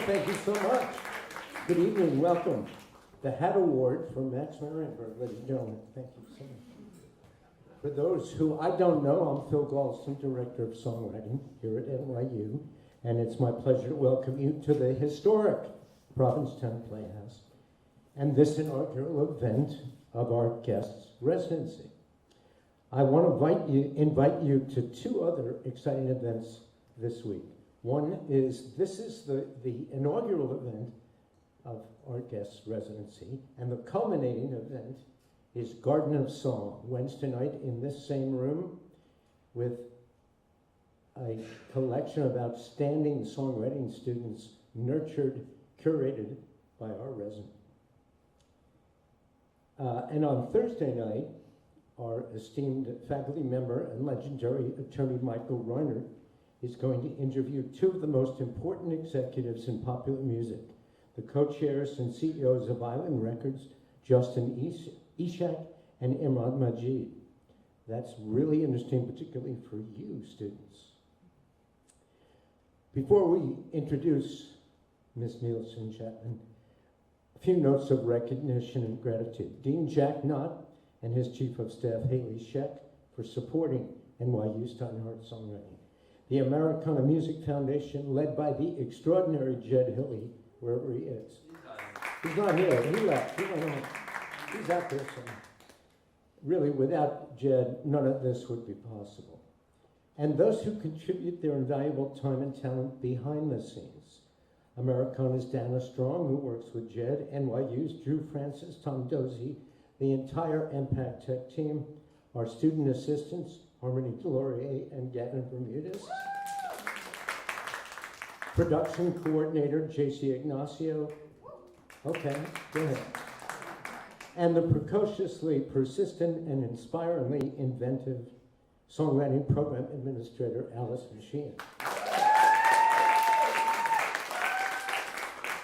thank you so much. Good evening, welcome. The Hat Award for Max Marienberg, ladies and gentlemen. Thank you so much. For those who I don't know, I'm Phil Galdston, Director of Songwriting here at NYU, and it's my pleasure to welcome you to the historic Provincetown Playhouse and this inaugural event of our guest's residency. I want to invite you to two other exciting events this week. One is, this is the inaugural event of our guest's residency, and the culminating event is Garden of Song, Wednesday night in this same room with a collection of outstanding songwriting students nurtured, curated by our resident. And on Thursday night, our esteemed faculty member and legendary attorney Michael Reiner is going to interview two of the most important executives in popular music, the co-chairs and CEOs of Island Records, Justin Ishak and Imran Majid. That's really interesting, particularly for you students. Before we introduce Ms. Nielsen Chapman, a few notes of recognition and gratitude. Dean Jack Knott and his Chief of Staff, Haley Scheck, for supporting NYU Steinhardt Songwriting. The Americana Music Foundation, led by the extraordinary Jed Hilly, wherever he is. He's not here, he left, he went home. He's out there somewhere. Really, without Jed, none of this would be possible. And those who contribute their invaluable time and talent behind the scenes. Americana's Dana Strong, who works with Jed, NYU's Drew Francis, Tom Dozie, the entire Impact Tech team, our student assistants, Harmony Delorier and Gavin Bermudez. Production coordinator, JC Ignacio. Okay, go ahead. And the precociously persistent and inspiringly inventive songwriting program administrator, Allison Sheehan.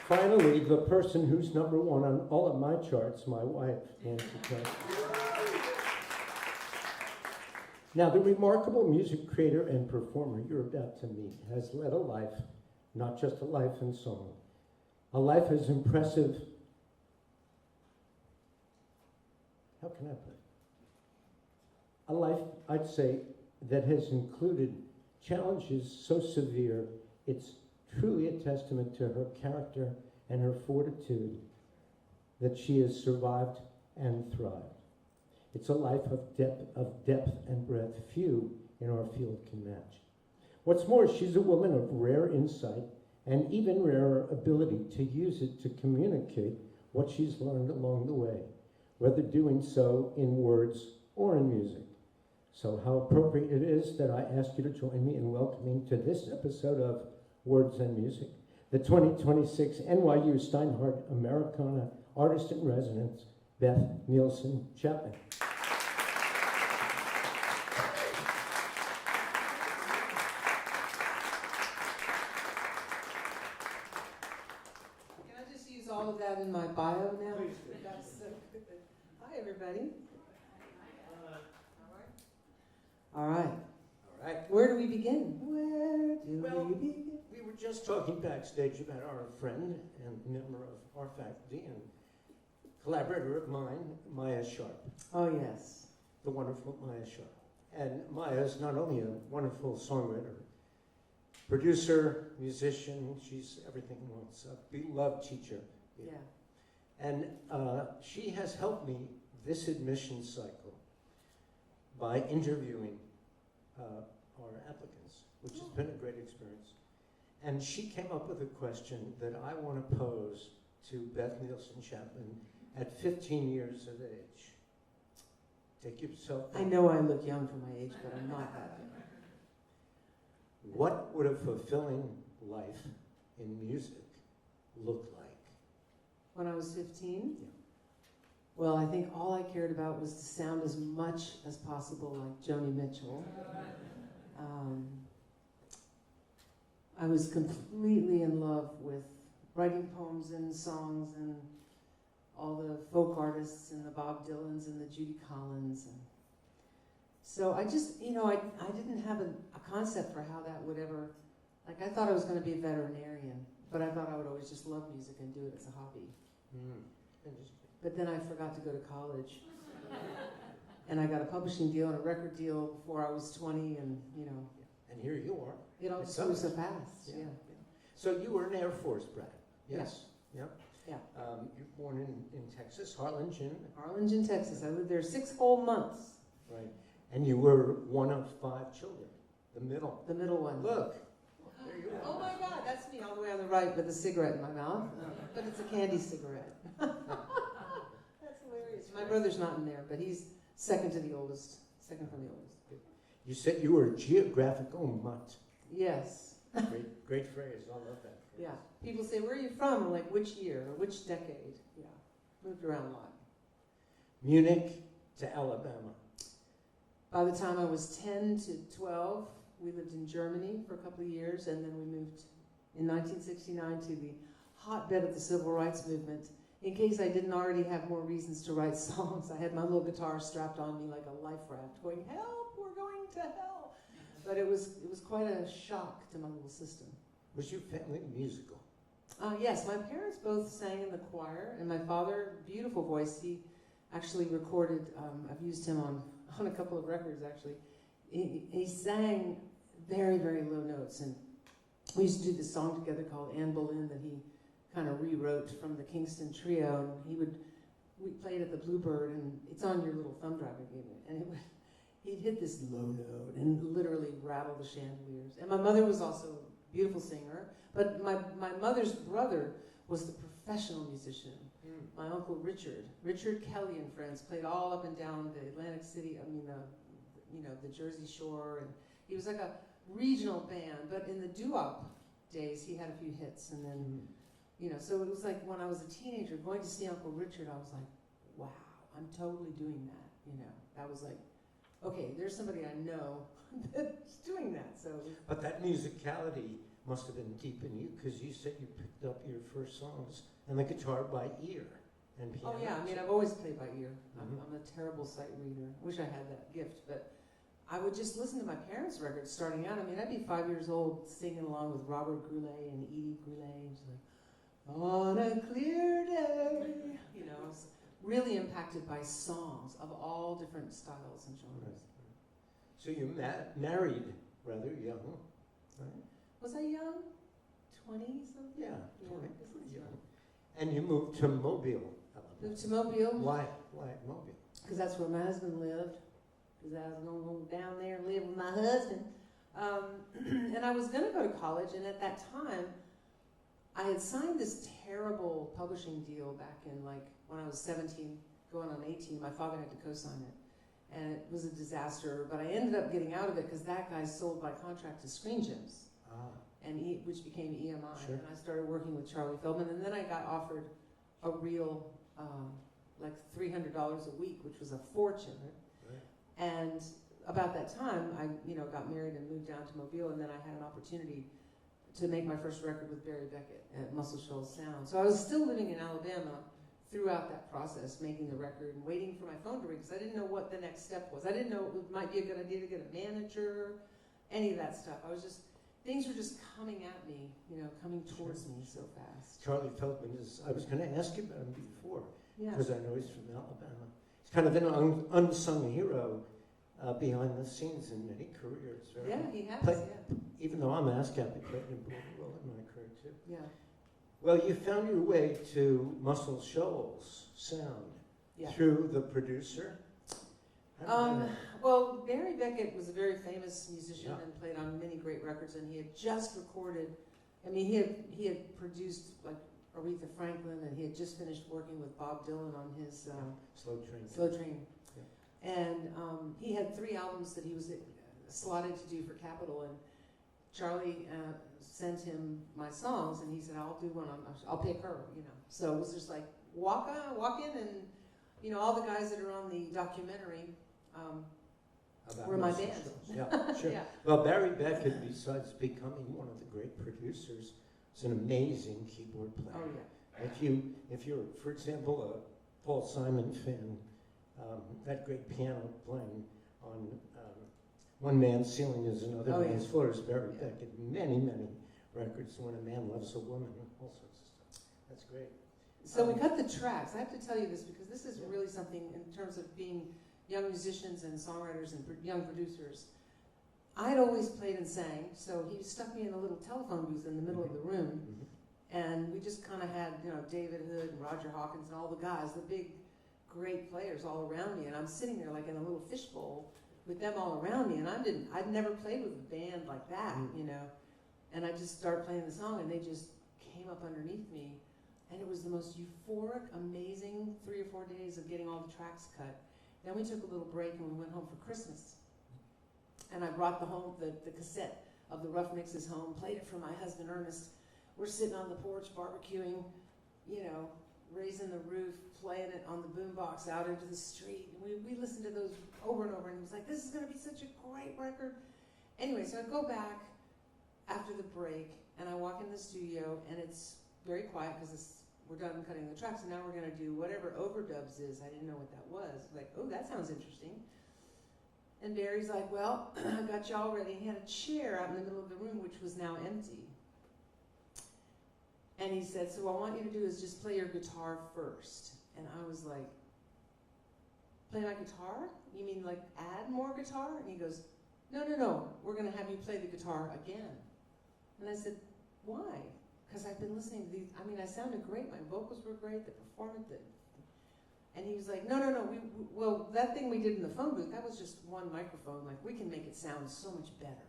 Finally, the person who's number one on all of my charts, my wife, Nancy Clark. Now, the remarkable music creator and performer you're about to meet has led a life, not just a life in song, a life as impressive, how can I put it? A life, I'd say, that has included challenges so severe, it's truly a testament to her character and her fortitude that she has survived and thrived. It's a life of depth and breadth few in our field can match. What's more, she's a woman of rare insight and even rarer ability to use it to communicate what she's learned along the way, whether doing so in words or in music. So how appropriate it is that I ask you to join me in welcoming to this episode of Words and Music, the 2026 NYU Steinhardt Americana Artist in Residence, Beth Nielsen Chapman. Can I just use all of that in my bio now? Please do. That's so good. Hi, everybody. All right. All right. Where do we begin? Where do we begin? We were just talking backstage about our friend and member of our faculty and collaborator of mine, Maya Sharp, Oh, yes. the wonderful Maya Sharp. And Maya is not only a wonderful songwriter, producer, musician, she's everything once, a beloved teacher. Yeah. And she has helped me this admission cycle by interviewing our applicants, which has been a great experience. And she came up with a question that I want to pose to Beth Nielsen Chapman at 15 years of age. Take yourself. I know I look young for my age, but I'm not that young. What would a fulfilling life in music look like? When I was 15? Yeah. Well, I think all I cared about was to sound as much as possible like Joni Mitchell. I was completely in love with writing poems and songs and all the folk artists and the Bob Dylans and the Judy Collins. And so I just, I didn't have a concept for how that would ever, like I thought I was going to be a veterinarian but I thought I would always just love music and do it as a hobby. Interesting. But then I forgot to go to college. And I got a publishing deal and a record deal before I was 20, and, you know. And here you are. It all just flew so fast, yeah. So you were an Air Force brat, yes? Yeah. You're born in Texas, Harlingen. Harlingen, Texas. I lived there 6 whole months. Right. And you were one of 5 children, the middle. The middle one. Look. There you are. Oh my God, that's me all the way on the right with a cigarette in my mouth. But it's a candy cigarette. That's hilarious. My brother's not in there, but he's second from the oldest. You said you were a geographical mutt. Yes. Great phrase. I love that phrase. Yeah. People say, where are you from? I'm like, which year or which decade? Yeah. Moved around a lot. Munich to Alabama. By the time I was 10 to 12, we lived in Germany for a couple of years, and then we moved in 1969 to the hotbed of the civil rights movement. In case I didn't already have more reasons to write songs, I had my little guitar strapped on me like a life raft, going, help, we're going to hell. But it was quite a shock to my little system. Was your family musical? Yes, my parents both sang in the choir, and my father, beautiful voice, he actually recorded, I've used him on a couple of records actually. He sang very, very low notes, and we used to do this song together called Anne Boleyn that he kind of rewrote from the Kingston Trio, and we played at the Bluebird, and it's on your little thumb drive I gave you, and he'd hit this low note and literally rattle the chandeliers. And my mother was also a beautiful singer, but my mother's brother was the professional musician. My uncle Richard Kelly and friends played all up and down the Atlantic City, the Jersey Shore, and he was like a regional band, but in the doo-wop days, he had a few hits, and then, so it was like when I was a teenager, going to see Uncle Richard, I was like, wow, I'm totally doing that, That was like, okay, there's somebody I know that's doing that, so. But that musicality must have been deep in you, because you said you picked up your first songs and the guitar by ear and piano. Oh yeah, I've always played by ear. I'm a terrible sight reader. Wish I had that gift, but I would just listen to my parents' records starting out. I'd be 5 years old singing along with Robert Goulet and Edie Goulet. Just like, on a clear day. I was really impacted by songs of all different styles and genres. Right. So you married rather young, right? Was I young? 20 something? Yeah, 20, pretty young. And you moved to Mobile, Alabama. Moved to Mobile. Why Mobile? Because that's where my husband lived. Because I was going to go down there and live with my husband. And I was going to go to college, and at that time, I had signed this terrible publishing deal back in when I was 17, going on 18. My father had to co-sign it. And it was a disaster, but I ended up getting out of it because that guy sold by contract to Screen Gems, which became EMI. Sure. And I started working with Charlie Feldman, and then I got offered a real, $300 a week, which was a fortune. Right. And about that time, I got married and moved down to Mobile, and then I had an opportunity to make my first record with Barry Beckett at Muscle Shoals Sound. So I was still living in Alabama throughout that process, making the record and waiting for my phone to ring, because I didn't know what the next step was. I didn't know it might be a good idea to get a manager, any of that stuff. Things were just coming at me, coming towards me so fast. Charlie Feldman I was going to ask you about him before, Yeah. because I know he's from Alabama. He's kind of an unsung hero behind the scenes in many careers. Right? Yeah, he has, Even though I'm ASCAP, he played an important role in my career too. Yeah. Well, you found your way to Muscle Shoals Sound through the producer. Well, Barry Beckett was a very famous musician and played on many great records, and he had just recorded. He had produced Aretha Franklin, and he had just finished working with Bob Dylan on his Slow Train. Yeah. And he had 3 albums that he was slotted to do for Capitol, and Charlie sent him my songs, and he said, I'll do one, I'll pick her, So it was just like, walk in, and, all the guys that are on the documentary were my band. Yeah, sure. Yeah. Well, Barry Beckett, besides becoming one of the great producers, is an amazing keyboard player. Oh, yeah. If you're, for example, a Paul Simon fan, that great piano playing on One Man's Ceiling is Another Man's Floor is Barry Beckett. Many records, When a Man Loves a Woman, all sorts of stuff. That's great. So we cut the tracks. I have to tell you this because this is really something in terms of being young musicians and songwriters and young producers. I'd always played and sang, so he stuck me in a little telephone booth in the middle of the room, and we just kind of had, David Hood and Roger Hawkins and all the guys, the big, great players all around me, and I'm sitting there like in a little fishbowl with them all around me, and I'd never played with a band like that, and I just started playing the song, and they just came up underneath me, and it was the most euphoric, amazing 3 or 4 days of getting all the tracks cut. Then we took a little break and we went home for Christmas. And I brought the cassette of the Rough Mixes home, played it for my husband Ernest. We're sitting on the porch barbecuing, raising the roof, playing it on the boombox out into the street. And we listened to those over and over, and he was like, this is going to be such a great record. Anyway, so I go back after the break, and I walk in the studio, and it's very quiet because we're done cutting the tracks, and now we're going to do whatever overdubs is. I didn't know what that was. Like, oh, that sounds interesting. And Barry's like, well, I got you all ready. He had a chair out in the middle of the room, which was now empty. And he said, so what I want you to do is just play your guitar first. And I was like, play my guitar? You mean like add more guitar? And he goes, no, we're going to have you play the guitar again. And I said, why? Because I've been listening to these. I sounded great. My vocals were great. The performance. And he was like, no. Well, that thing we did in the phone booth, that was just one microphone. Like, we can make it sound so much better.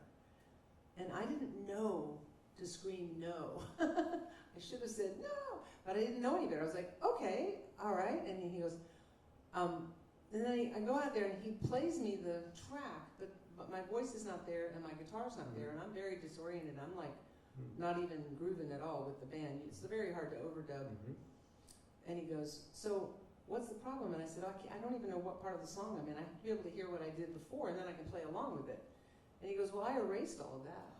And I didn't know to scream no. I should have said no, but I didn't know any better. I was like, okay, all right. And he goes, and then I go out there and he plays me the track, but my voice is not there and my guitar's not there, and I'm very disoriented. I'm like, not even grooving at all with the band. It's very hard to overdub. And he goes, so what's the problem? And I said, I don't even know what part of the song I'm in. I have to be able to hear what I did before, and then I can play along with it. And he goes, well, I erased all of that.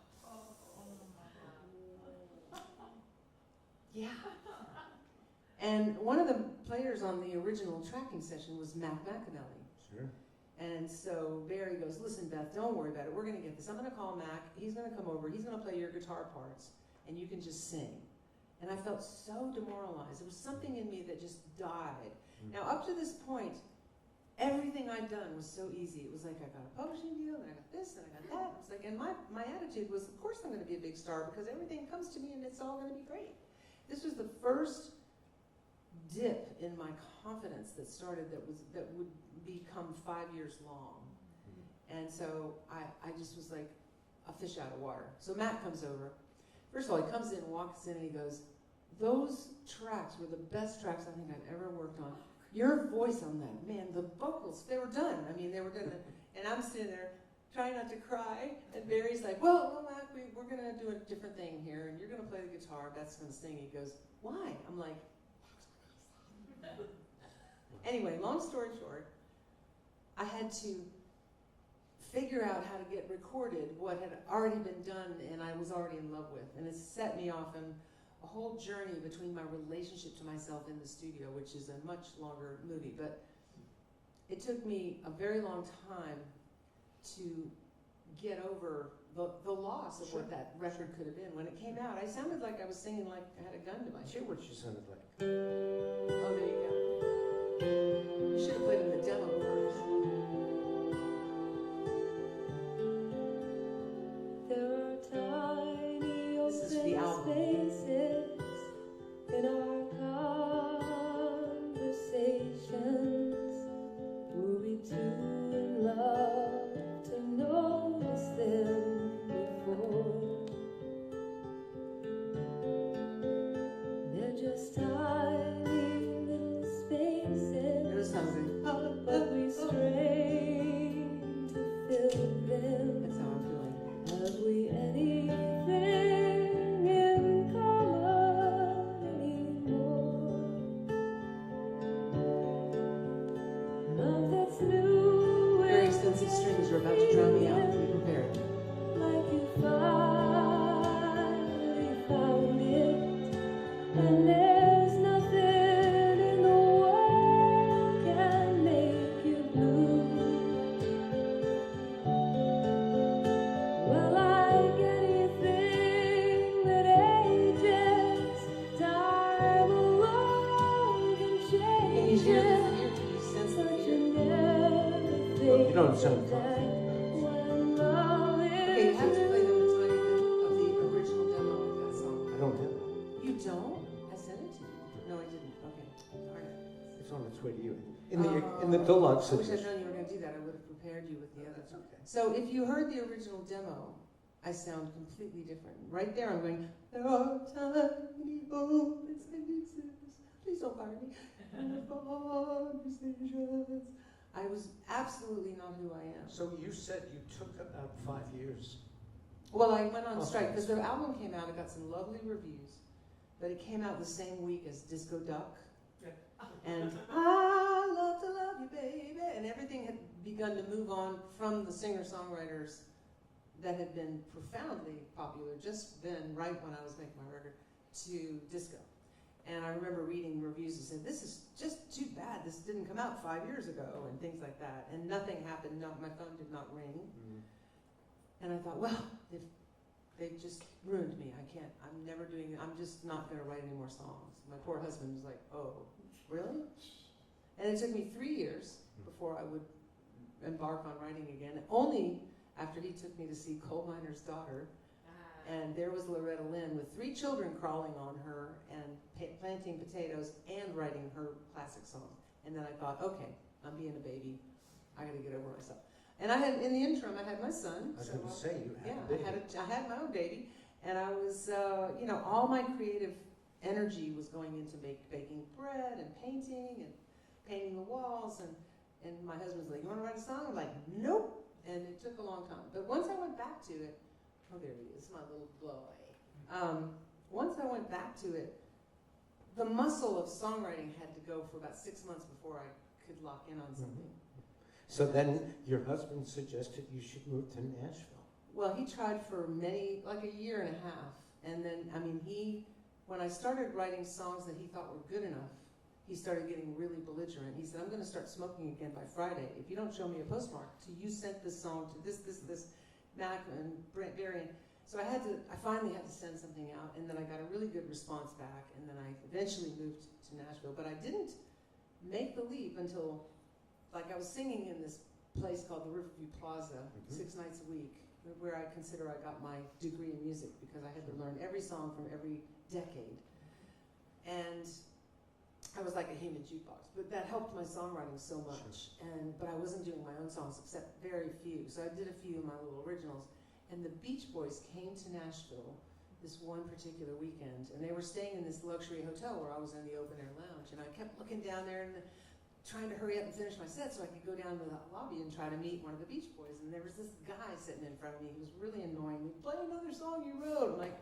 Yeah. And one of the players on the original tracking session was Mac McAnally. Sure. And so Barry goes, listen, Beth, don't worry about it. We're going to get this. I'm going to call Mac. He's going to come over. He's going to play your guitar parts, and you can just sing. And I felt so demoralized. There was something in me that just died. Now, up to this point, everything I'd done was so easy. It was like, I got a publishing deal, and I got this, and I got that. It was like, and my attitude was, of course I'm going to be a big star because everything comes to me and it's all going to be great. This was the first dip in my confidence that started that would become 5 years long. And so I just was like a fish out of water. So Matt comes over. First of all, he comes in, walks in, and he goes, those tracks were the best tracks I think I've ever worked on. Your voice on that, man, the vocals, they were done. They were done. And I'm sitting there trying not to cry. And Barry's like, well, Mac, we're going to do a different thing here, and you're going to play the guitar, Beth's going to sing. He goes, why? I'm like, anyway, long story short, I had to figure out how to get recorded what had already been done and I was already in love with. And it set me off in a whole journey between my relationship to myself in the studio, which is a much longer movie. But it took me a very long time to get over the loss of what that record could have been. When it came out, I sounded like I was singing like I had a gun to my Hear chest. what you sounded like. Oh, there you go. You should have played in the demo first. There are tiny This is the open album. spaces in our conversations. Were we too in love to notice them before? They're just tiny little spaces. It was something. But we strain to fill them. That's how I'm feeling. Have we anything in common anymore? Love that's new. Very expensive strings are about to drown me out. Be prepared. Like you finally found it, and there's nothing in the world can make you blue. Well, like anything that No, it sounds fine. when love Okay, you have to play is the majority of the original demo of that song. I don't have it. You don't? I sent it to you. No, I didn't. Okay. All right. It's on its way to you. In the deluxe I wish I'd edition. known you were going to do that. I would have prepared you with the others. That's okay. So if you heard the original demo, I sound completely different. Right there, I'm going, there are tiny moments I exist. Please don't fire me. And conversations. I was absolutely not who I am. So you said you took about 5 years. Well, I went on Okay. strike because the album came out. It got some lovely reviews, but it came out the same week as Disco Duck. And I love to love you, baby. And everything had begun to move on from the singer-songwriters that had been profoundly popular just then, right when I was making my record, to disco. And I remember reading reviews that said, this is just too bad. This didn't come out 5 years ago, and things like that. And nothing happened. No, my phone did not ring. And I thought, well, they've just ruined me. I'm never doing it. I'm just not going to write any more songs. My poor husband was like, oh, really? And it took me 3 years before I would embark on writing again. Only after he took me to see Coal Miner's Daughter. And there was Loretta Lynn with 3 children crawling on her and planting potatoes and writing her classic songs. And then I thought, okay, I'm being a baby. I got to get over myself. And I had, in the interim, I had my son. I was going to say, you had Yeah, a baby. I had my own baby, and I was, all my creative energy was going into baking bread and painting the walls, and my husband was like, you want to write a song? I'm like, nope. And it took a long time. But once I went back to it, oh, there he is, my little boy. Once I went back to it, the muscle of songwriting had to go for about 6 months before I could lock in on something. So then your husband suggested you should move to Nashville. Well, he tried for like a year and a half. And then, when I started writing songs that he thought were good enough, he started getting really belligerent. He said, I'm going to start smoking again by Friday. If you don't show me a postmark, you sent this song to this, Mac and Brent Berry. So I finally had to send something out, and then I got a really good response back, and then I eventually moved to Nashville. But I didn't make the leap until, I was singing in this place called the Riverview Plaza 6 nights a week, where I consider I got my degree in music because I had to learn every song from every decade. And I was like a human jukebox, but that helped my songwriting so much. Sure. But I wasn't doing my own songs except very few. So I did a few of my little originals. And the Beach Boys came to Nashville this one particular weekend, and they were staying in this luxury hotel where I was in the open air lounge. And I kept looking down there and trying to hurry up and finish my set so I could go down to the lobby and try to meet one of the Beach Boys. And there was this guy sitting in front of me. He was really annoying me. Play another song you wrote. I'm like,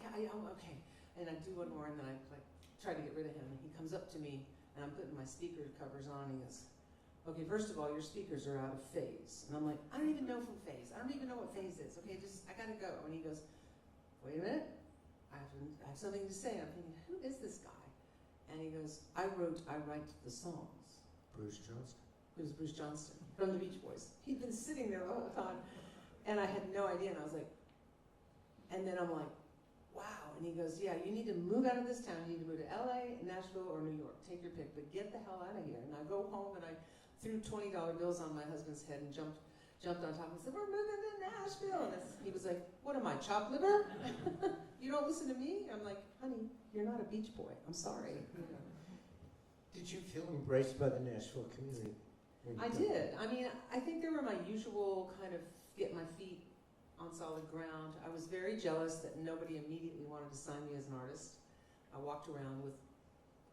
I'm okay. And I do one more, and then I try to get rid of him. And he comes up to me, and I'm putting my speaker covers on, and he goes, okay, first of all, your speakers are out of phase. And I'm like, I don't even know from phase. I don't even know what phase is. Okay, I gotta go. And he goes, wait a minute. I have something to say. I'm thinking, who is this guy? And he goes, I write the songs. Bruce Johnston. It was Bruce Johnston from the Beach Boys. He'd been sitting there the whole time. And I had no idea. And I was like, and then I'm like, wow. And he goes, yeah, you need to move out of this town. You need to move to LA, Nashville, or New York. Take your pick, but get the hell out of here. And I go home and I threw $20 bills on my husband's head and jumped on top and said, we're moving to Nashville. And he was like, what am I, chopped liver? You don't listen to me? I'm like, honey, you're not a Beach Boy. I'm sorry. Did you feel embraced by the Nashville community? I did. I think they were my usual kind of get my feet on solid ground. I was very jealous that nobody immediately wanted to sign me as an artist. I walked around with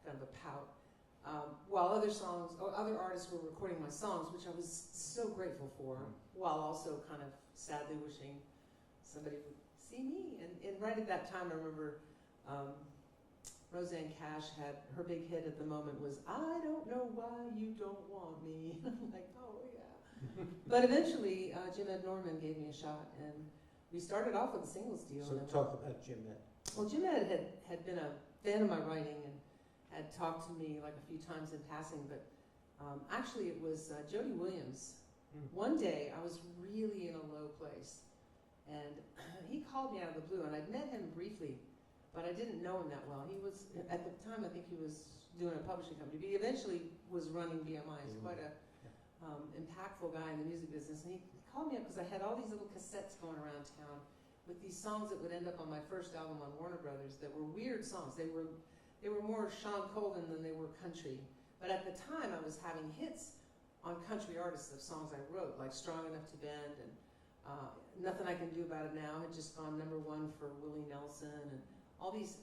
kind of a pout. While other artists were recording my songs, which I was so grateful for, while also kind of sadly wishing somebody would see me. And right at that time, I remember Roseanne Cash had, her big hit at the moment was, I don't know why you don't want me. I'm like, oh yeah. But eventually, Jim Ed Norman gave me a shot, and we started off with a singles deal. So talk about Jim Ed. Well, Jim Ed had been a fan of my writing and had talked to me like a few times in passing, but actually it was Jody Williams. One day I was really in a low place, and he called me out of the blue, and I'd met him briefly, but I didn't know him that well. He was, at the time, I think he was doing a publishing company, but he eventually was running BMI. He's quite impactful guy in the music business, and he called me up because I had all these little cassettes going around town with these songs that would end up on my first album on Warner Brothers that were weird songs. They were more Sean Colvin than they were country. But at the time, I was having hits on country artists of songs I wrote, like Strong Enough to Bend and Nothing I Can Do About It Now had just gone #1 for Willie Nelson, and all these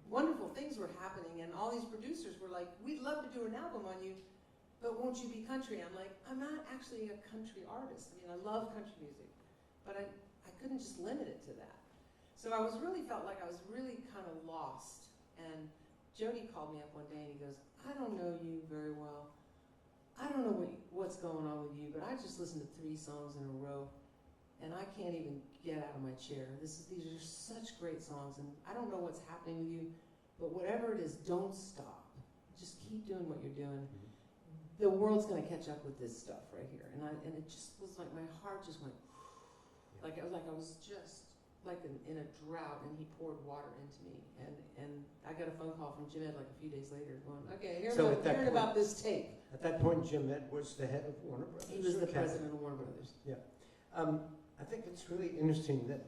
wonderful things were happening, and all these producers were like, we'd love to do an album on you, but won't you be country? I'm like, I'm not actually a country artist. I mean, I love country music, but I couldn't just limit it to that. So I felt like I was really kind of lost. And Jody called me up one day and he goes, I don't know you very well. I don't know what's going on with you, but I just listened to 3 songs in a row and I can't even get out of my chair. These are such great songs, and I don't know what's happening with you, but whatever it is, don't stop. Just keep doing what you're doing. The world's going to catch up with this stuff right here. And it just was like my heart just went, like I was just like in a drought, and he poured water into me. And I got a phone call from Jim Ed like a few days later going, okay, hearing about this tape. At that point, Jim Ed was the head of Warner Brothers. He was the president of Warner Brothers. Yeah. I think it's really interesting that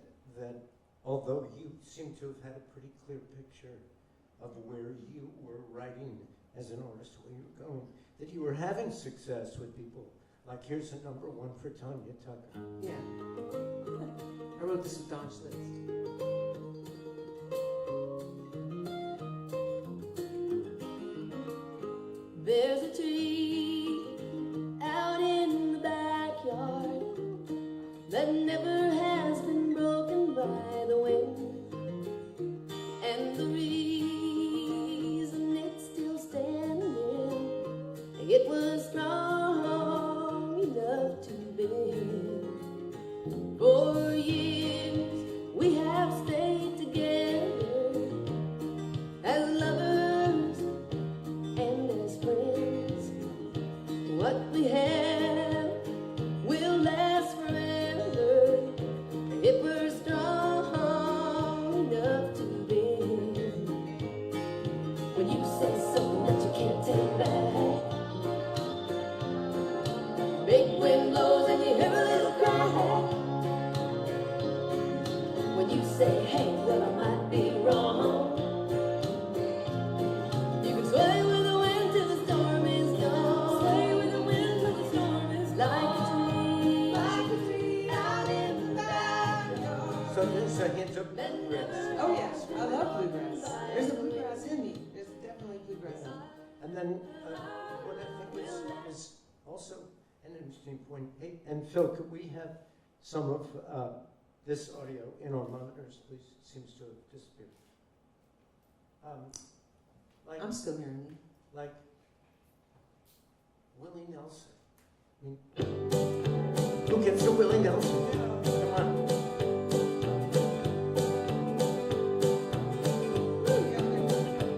although you seem to have had a pretty clear picture of where you were writing as an artist, where you were going, that you were having success with people. Like, here's a #1 for Tanya Tucker. Yeah. I wrote this with Don Schlitz. There's a tree out in the backyard that never has been broken by the wind, and the reason it's still standing, it was strong enough to bend. For years we have stayed together as lovers and as friends. What we have will last forever if we're strong enough to bend. When you say something that you can't take back, big wind blows and you hear a little cry. When you say, hey, well, I might be wrong, you can sway with the wind till the storm is gone. Sway with the wind till the storm is gone. Like a tree out in the backyard. So there's a hint of bluegrass. Oh, yes. I love bluegrass. There's a bluegrass in me. There's definitely bluegrass in me. And then what I think is also an interesting point. Hey, and Phil, could we have some of this audio in our monitors, please? It seems to have disappeared. I'm still hearing you. Like Willie Nelson. I mean, who gets to Willie Nelson? Come on.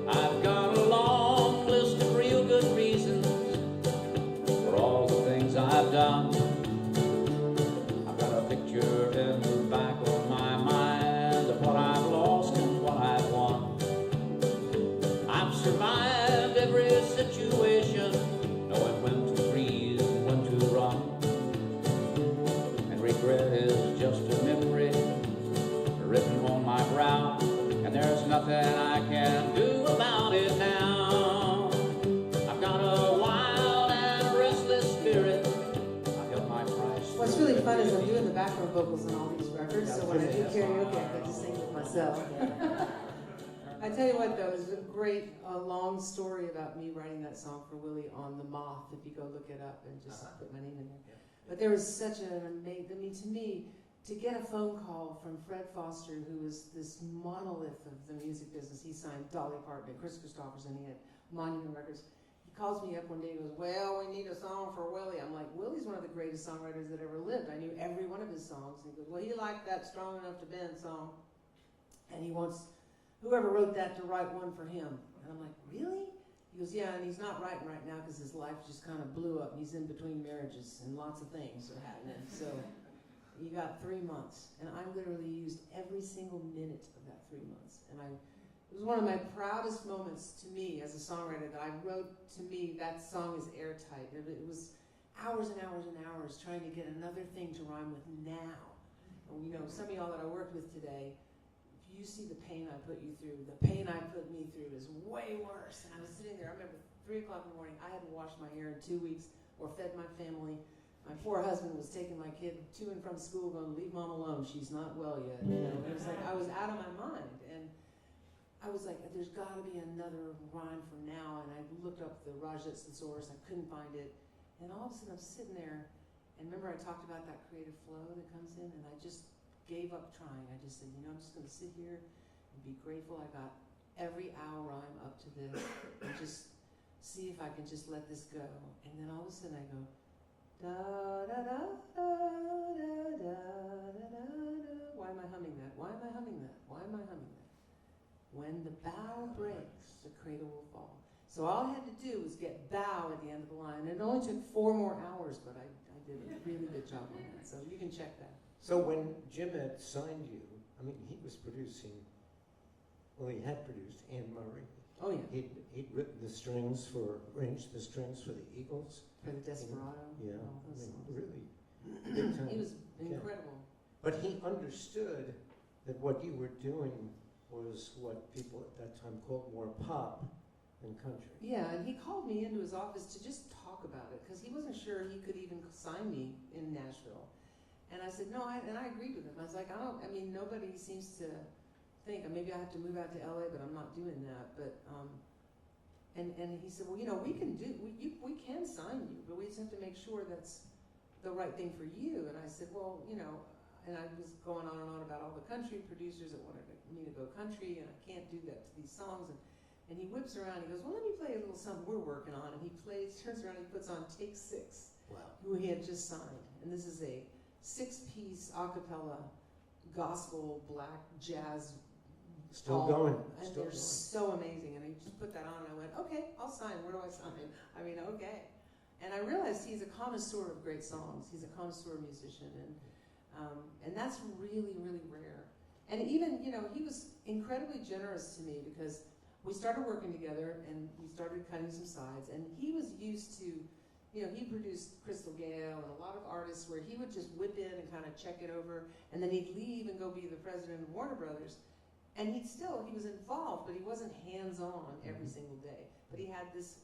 I've got a long list of real good reasons for all the things I've done. I've got a picture in the back of my mind of what I've lost and what I've won. I've survived every situation, knowing when to freeze and when to run. And regret is just a memory written on my brow, and there's nothing I can do about it now. I've got a wild and restless spirit. I held my price. What's really fun is I'm doing the background vocals on all these records, so when I do karaoke, I get to sing with myself. I tell you what, though, it's a great long story about me writing that song for Willie on The Moth, if you go look it up and just put my name in there. But there was such an amazing, I mean, to me, to get a phone call from Fred Foster, who was this monolith of the music business. He signed Dolly Parton and Chris Christopherson. He had Monument Records. He calls me up one day and goes, well, we need a song for Willie. I'm like, Willie's one of the greatest songwriters that ever lived. I knew every one of his songs. And he goes, well, he liked that Strong Enough to Bend song. And he wants whoever wrote that to write one for him. And I'm like, really? He goes, yeah, and he's not writing right now because his life just kind of blew up. And he's in between marriages and lots of things are happening. So you got 3 months, and I literally used every single minute of that 3 months. And it was one of my proudest moments to me as a songwriter that I wrote. To me, that song is airtight. It hours and hours and hours trying to get another thing to rhyme with now. And you know, some of y'all that I worked with today, if you see the pain I put you through, the pain I put me through is way worse. And I was sitting there, I remember 3 o'clock in the morning, I hadn't washed my hair in 2 weeks or fed my family. My poor husband was taking my kid to and from school going, leave mom alone, she's not well yet. You know, it was like I was out of my mind. And I was like, there's got to be another rhyme for now. And I looked up the Rajat thesaurus, I couldn't find it. And all of a sudden I'm sitting there, and remember I talked about that creative flow that comes in, and I just gave up trying. I just said, you know, I'm just going to sit here and be grateful I got every hour rhyme up to this, and just see if I can just let this go. And then all of a sudden I go, da da da da da da da da. Why am I humming that? Why am I humming that? Why am I humming that? When the bough breaks, the cradle will fall. So all I had to do was get bow at the end of the line. It only took 4 more hours, but I did a really good job on that. So you can check that. So when Jim had signed you, I mean, he was producing, well, he had produced Anne Murray. Oh yeah. He'd written the strings arranged the strings for the Eagles. For the Desperado. Yeah, and all I those mean, songs. really big time. He was incredible. But he understood that what you were doing was what people at that time called more pop than country. Yeah, and he called me into his office to just talk about it because he wasn't sure he could even sign me in Nashville. And I said, no, and I agreed with him. I was like, I mean, nobody seems to think, maybe I have to move out to LA, but I'm not doing that. But, and he said, well, you know, we can sign you, but we just have to make sure that's the right thing for you. And I said, well, you know, and I was going on and on about all the country producers that wanted me to go country, and I can't do that to these songs. And he whips around, he goes, well, let me play a little something we're working on. And he turns around, and he puts on Take 6, Wow. who he had just signed. And this is a 6-piece a cappella gospel black jazz. Still going. And Still they're going. so amazing. And he just put that on, and I went, okay, I'll sign. Where do I sign? I mean, okay. And I realized he's a connoisseur of great songs. He's a connoisseur musician, and that's really, really rare. And even, you know, he was incredibly generous to me because we started working together and we started cutting some sides. And he was used to, you know, he produced Crystal Gale and a lot of artists where he would just whip in and kind of check it over, and then he'd leave and go be the president of Warner Brothers. And he was involved, but he wasn't hands-on every single day. But he had this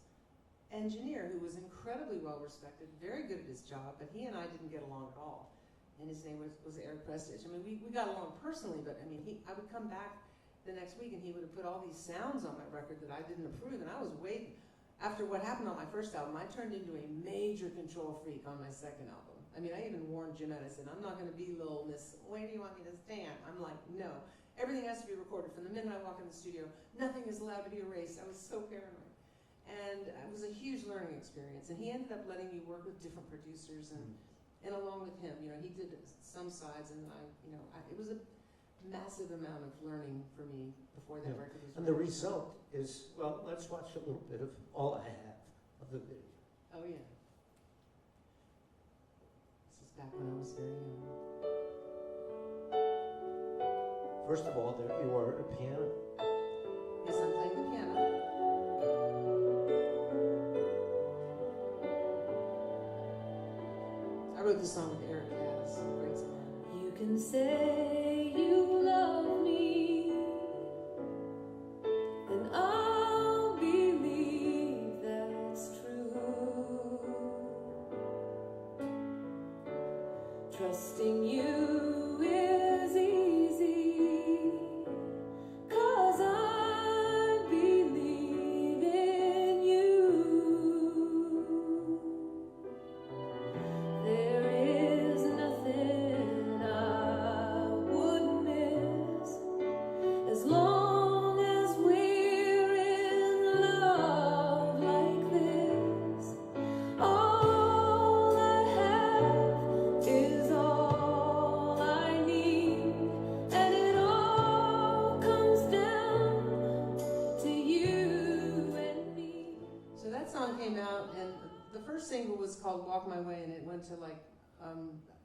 engineer who was incredibly well-respected, very good at his job, but he and I didn't get along at all. And his name was Eric Prestige. I mean, we got along personally, but I mean, I would come back the next week and he would have put all these sounds on my record that I didn't approve, and I was waiting. After what happened on my first album, I turned into a major control freak on my second album. I mean, I even warned Jim and I said, I'm not gonna be little Miss, where do you want me to stand? I'm like, no. Everything has to be recorded. From the minute I walk in the studio, nothing is allowed to be erased. I was so paranoid. And it was a huge learning experience. And he ended up letting me work with different producers, and along with him, you know, he did some sides, and it was a massive amount of learning for me before that record was And the released. result is, well, let's watch a little bit of All I Have of the video. Oh yeah. This is back when I was very young. First of all, there you are at a piano. Yes, I'm playing the piano. I wrote this song with Eric Cass, a great song. You can say you love me, and I'll believe that's true. Trusting you is easy, 'cause I believe in you. There is nothing I would miss as long as we're in love like this. All I have is all I need, and it all comes down to you and me. So that song came out, and the first single was called Walk My Way, and it went to like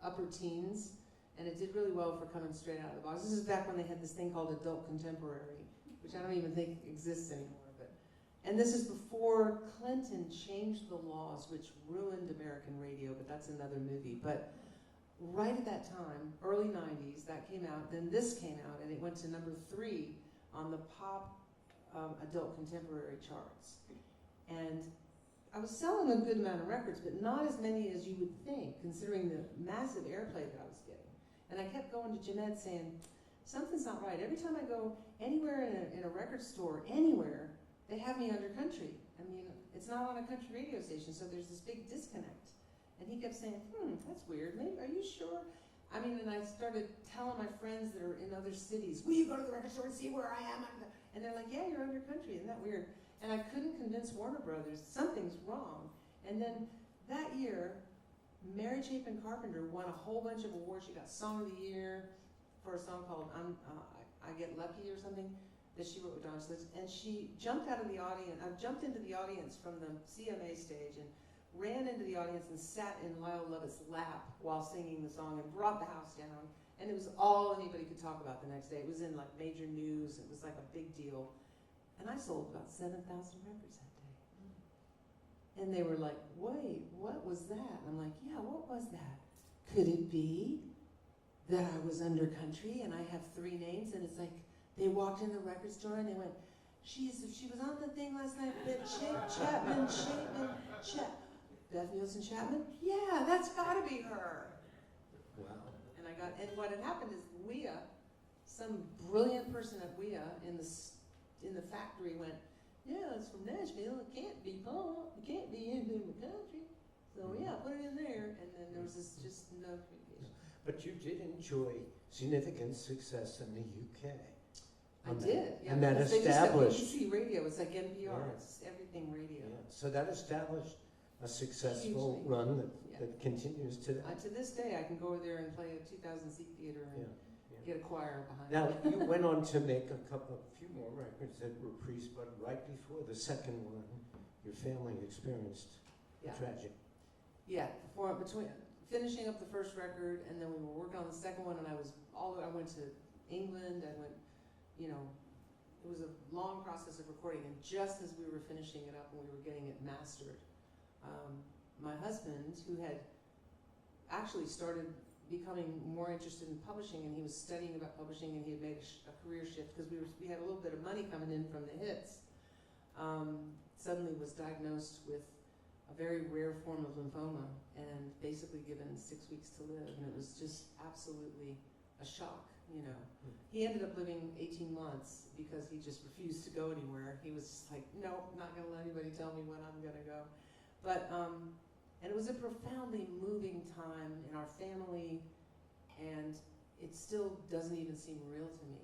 upper teens, and it did really well for coming straight out of the box. This is back when they had this thing called adult contemporary, which I don't even think exists anymore. But And this is before Clinton changed the laws, which ruined American radio, but that's another movie. But right at that time, early 90s, that came out. Then this came out, and it went to number 3 on the pop adult contemporary charts. And I was selling a good amount of records, but not as many as you would think, considering the massive airplay that I was getting. And I kept going to Jeanette saying, something's not right. Every time I go anywhere in a record store, anywhere, they have me under country. I mean, it's not on a country radio station, so there's this big disconnect. And he kept saying, that's weird. Maybe, are you sure? I mean, and I started telling my friends that are in other cities, will you go to the record store and see where I am? And they're like, yeah, you're under country. Isn't that weird? And I couldn't convince Warner Brothers something's wrong. And then that year, Mary Chapin Carpenter won a whole bunch of awards. She got Song of the Year for a song called I Get Lucky or something that she wrote with Don Schlitz. And she jumped out of the audience. I jumped into the audience from the CMA stage and ran into the audience and sat in Lyle Lovett's lap while singing the song and brought the house down. And it was all anybody could talk about the next day. It was in like major news. It was like a big deal. And I sold about 7,000 records that day. And they were like, wait, what was that? And I'm like, yeah, what was that? Could it be that I was under country and I have 3 names? And it's like, they walked in the record store and they went, she was on the thing last night, Beth Nielsen Chapman? Yeah, that's gotta be her. Wow. And what had happened is WIA, some brilliant person at WIA in the factory went, yeah, it's from Nashville, it can't be pop, it can't be anything in the country. So yeah, put it in there. And then there was just no communication. But you did enjoy significant success in the UK. I did, yeah. And that because established. They just have BBC radio, it's like NPR, Yeah. it's everything radio. Yeah. So that established a successful Hugely. run that, Yeah. that continues today. To this day, I can go over there and play a 2,000-seat theater and get a choir behind Now, me. you went on to make a few more records that were reprised, but right before the second one, your family experienced Yeah. tragic. Yeah, between finishing up the first record and then we were working on the second one, and I went to England. I went, it was a long process of recording, and just as we were finishing it up and we were getting it mastered, my husband, who had actually started becoming more interested in publishing, and he was studying about publishing, and he had made a career shift because we had a little bit of money coming in from the hits, suddenly was diagnosed with a very rare form of lymphoma and basically given 6 weeks to live, and it was just absolutely a shock. He ended up living 18 months because he just refused to go anywhere. He was just like, nope, not going to let anybody tell me when I'm going to go. But, and it was a profoundly moving time in our family, and it still doesn't even seem real to me,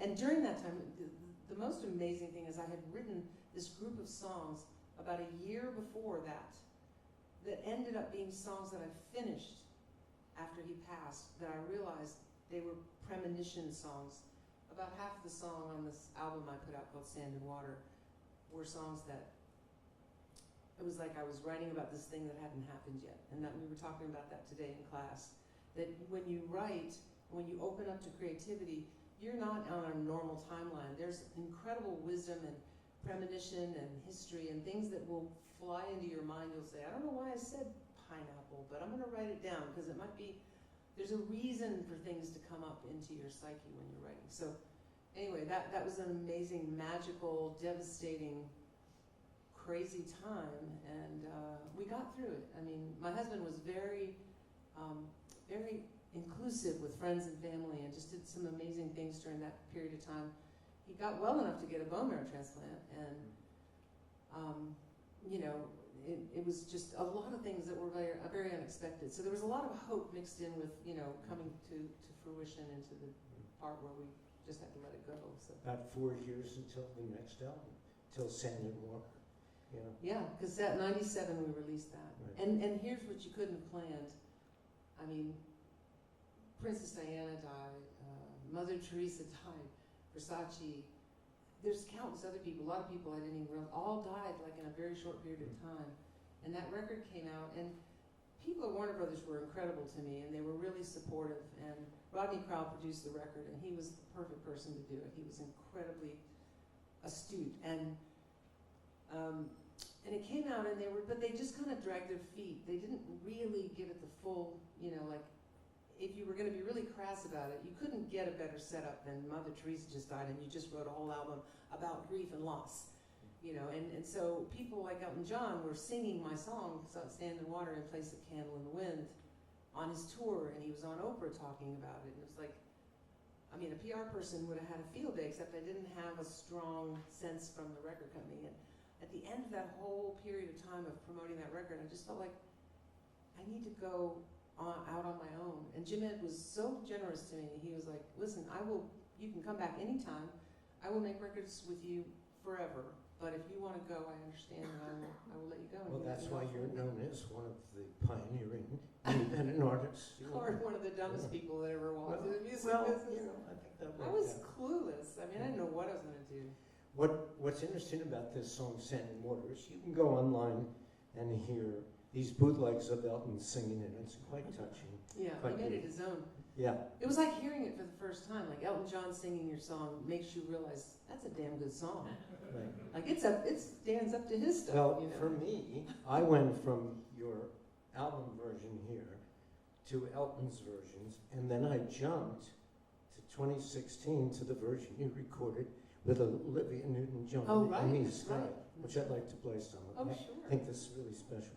And during that time, the most amazing thing is I had written this group of songs about a year before that ended up being songs that I finished after he passed, that I realized they were premonition songs. About half the song on this album I put out called Sand and Water were songs that it was like I was writing about this thing that hadn't happened yet, and that we were talking about that today in class, that when you write, when you open up to creativity, you're not on a normal timeline. There's incredible wisdom and premonition and history and things that will fly into your mind. You'll say, I don't know why I said pineapple, but I'm going to write it down because it might be, there's a reason for things to come up into your psyche when you're writing. So anyway, that was an amazing, magical, devastating, crazy time, and we got through it. I mean, my husband was very, very inclusive with friends and family and just did some amazing things during that period of time. He got well enough to get a bone marrow transplant, and it was just a lot of things that were very, very unexpected. So there was a lot of hope mixed in with, coming to fruition into the part where we just had to let it go. So About 4 years until the next album, till Sand and Water. Yeah, because that 97 we released that. Right. And here's what you couldn't have planned. I mean, Princess Diana died, Mother Teresa died, Versace, there's countless other people, a lot of people I didn't even realize, all died like in a very short period of time. And that record came out, and people at Warner Brothers were incredible to me, and they were really supportive. And Rodney Crowell produced the record, and he was the perfect person to do it. He was incredibly astute. And it came out, and they just kind of dragged their feet. They didn't really give it the full, like, if you were going to be really crass about it, you couldn't get a better setup than Mother Teresa just died, and you just wrote a whole album about grief and loss, and so people like Elton John were singing my song, Stand in Water and Place a Candle in the Wind, on his tour, and he was on Oprah talking about it, and it was like, a PR person would have had a field day, except I didn't have a strong sense from the record company. And at the end of that whole period of time of promoting that record, I just felt like I need to go out on my own. And Jim Ed was so generous to me. He was like, listen, you can come back anytime. I will make records with you forever. But if you want to go, I understand, and I will let you go. Well, that's why you're known as one of the pioneering independent artists. Or one of the dumbest people that ever walked through the music business. I think that I was clueless. I didn't know what I was going to do. What's interesting about this song, Sand and Water, is you can go online and hear these bootlegs of Elton singing it. It's quite touching. Yeah, he made it his own. Yeah. It was like hearing it for the first time. Like Elton John singing your song makes you realize that's a damn good song. Right. Like it stands up to his stuff. Well, for me, I went from your album version here to Elton's versions, and then I jumped to 2016 to the version you recorded with Olivia Newton-John and me, Sky, which I'd like to play some of. Oh, I sure. think this is really special.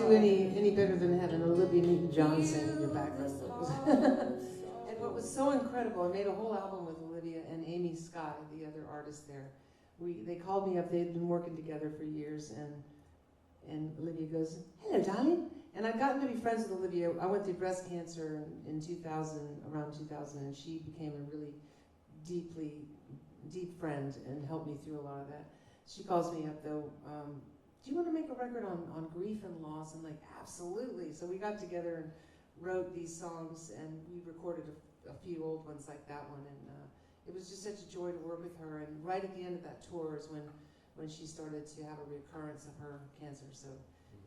Any better than having Olivia Newton-John sing in your background vocals. And what was so incredible, I made a whole album with Olivia and Amy Sky, the other artist there. They called me up, they had been working together for years, and Olivia goes, "Hello, darling." And I'd gotten to be friends with Olivia. I went through breast cancer in 2000, around 2000, and she became a really deep friend and helped me through a lot of that. She calls me up though, do you want to make a record on grief and loss? I'm like, absolutely. So we got together and wrote these songs, and we recorded a few old ones like that one, and it was just such a joy to work with her. And right at the end of that tour is when she started to have a recurrence of her cancer, so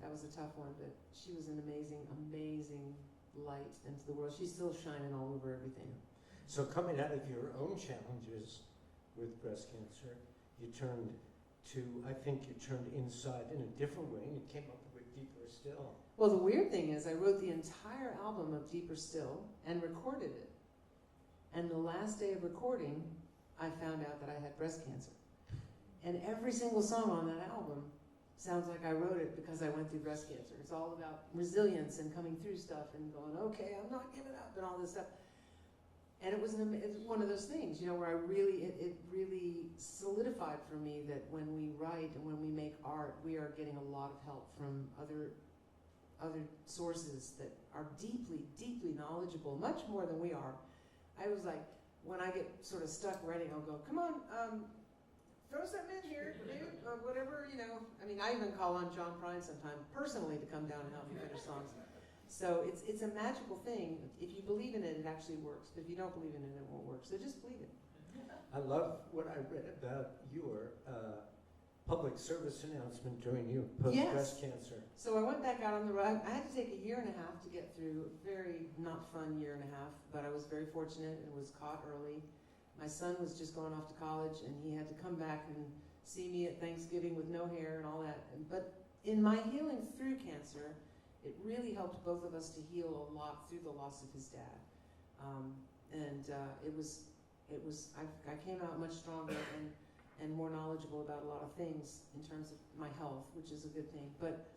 that was a tough one, but she was an amazing light into the world. She's still shining all over everything. So coming out of your own challenges with breast cancer, I think you turned inside in a different way, and you came up with Deeper Still. Well, the weird thing is I wrote the entire album of Deeper Still and recorded it. And the last day of recording, I found out that I had breast cancer. And every single song on that album sounds like I wrote it because I went through breast cancer. It's all about resilience and coming through stuff and going, okay, I'm not giving up and all this stuff. And it's one of those things, you know, where it really solidified for me that when we write and when we make art, we are getting a lot of help from other sources that are deeply, deeply knowledgeable, much more than we are. I was like, when I get sort of stuck writing, I'll go, come on, throw something in here, dude, or whatever, you know. I mean, I even call on John Prine sometimes personally to come down and help me finish songs. So it's a magical thing. If you believe in it, it actually works. But if you don't believe in it, it won't work. So just believe it. I love what I read about your public service announcement during your post-breast cancer. So I went back out on the road. I had to take a year and a half to get through a very not fun year and a half, but I was very fortunate and was caught early. My son was just going off to college, and he had to come back and see me at Thanksgiving with no hair and all that. But in my healing through cancer, it really helped both of us to heal a lot through the loss of his dad. I came out much stronger and more knowledgeable about a lot of things in terms of my health, which is a good thing. But,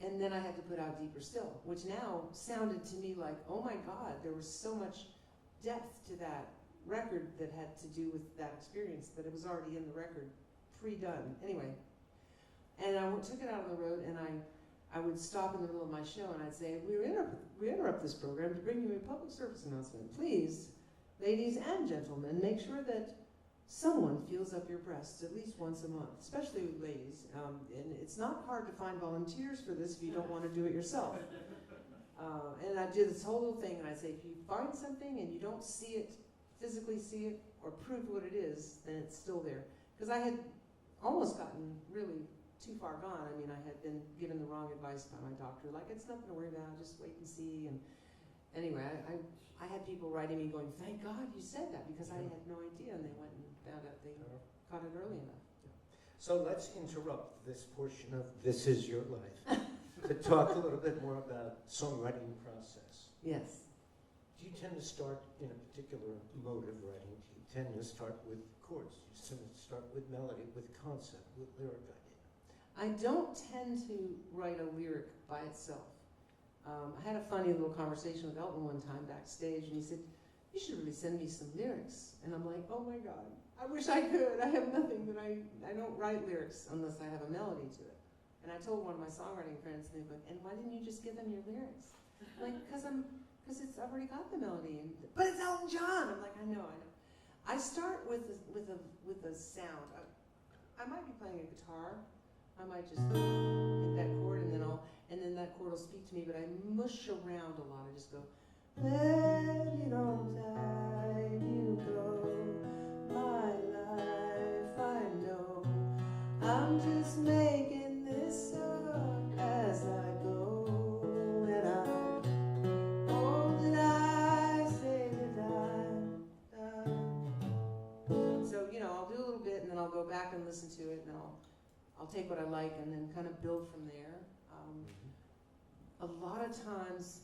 and then I had to put out Deeper Still, which now sounded to me like, oh my God, there was so much depth to that record that had to do with that experience that it was already in the record, pre-done. Anyway, and I took it out on the road, and I would stop in the middle of my show, and I'd say, we interrupt this program to bring you a public service announcement. Please, ladies and gentlemen, make sure that someone feels up your breasts at least once a month, especially ladies. And it's not hard to find volunteers for this if you don't want to do it yourself. And I did this whole little thing, and I'd say, if you find something and you don't see it, physically see it, or prove what it is, then it's still there. Because I had almost gotten really too far gone. I mean, I had been given the wrong advice by my doctor, like, it's nothing to worry about, just wait and see. And anyway, I had people writing me going, thank God you said that, because I had no idea, and they went and found out they caught it early enough. So let's interrupt this portion of This Is Your Life to talk a little bit more about songwriting process. Yes. Do you tend to start in a particular mode of writing? Do you tend to start with chords? Do you tend to start with melody, with concept, with lyric idea? I don't tend to write a lyric by itself. I had a funny little conversation with Elton one time backstage, and he said, you should really send me some lyrics. And I'm like, oh my God, I wish I could. I have nothing that I don't write lyrics unless I have a melody to it. And I told one of my songwriting friends, and they went, and why didn't you just give them your lyrics? I'm like, because I've already got the melody. But it's Elton John. I'm like, I know. I start with a sound. I might be playing a guitar. I might just hit that chord, and then that chord will speak to me, but I mush around a lot. I just go, let it all die, you go, my life, I know, I'm just making this up as I go, and all that I say that I. So, you know, I'll do a little bit, and then I'll go back and listen to it, and then I'll take what I like and then kind of build from there. A lot of times,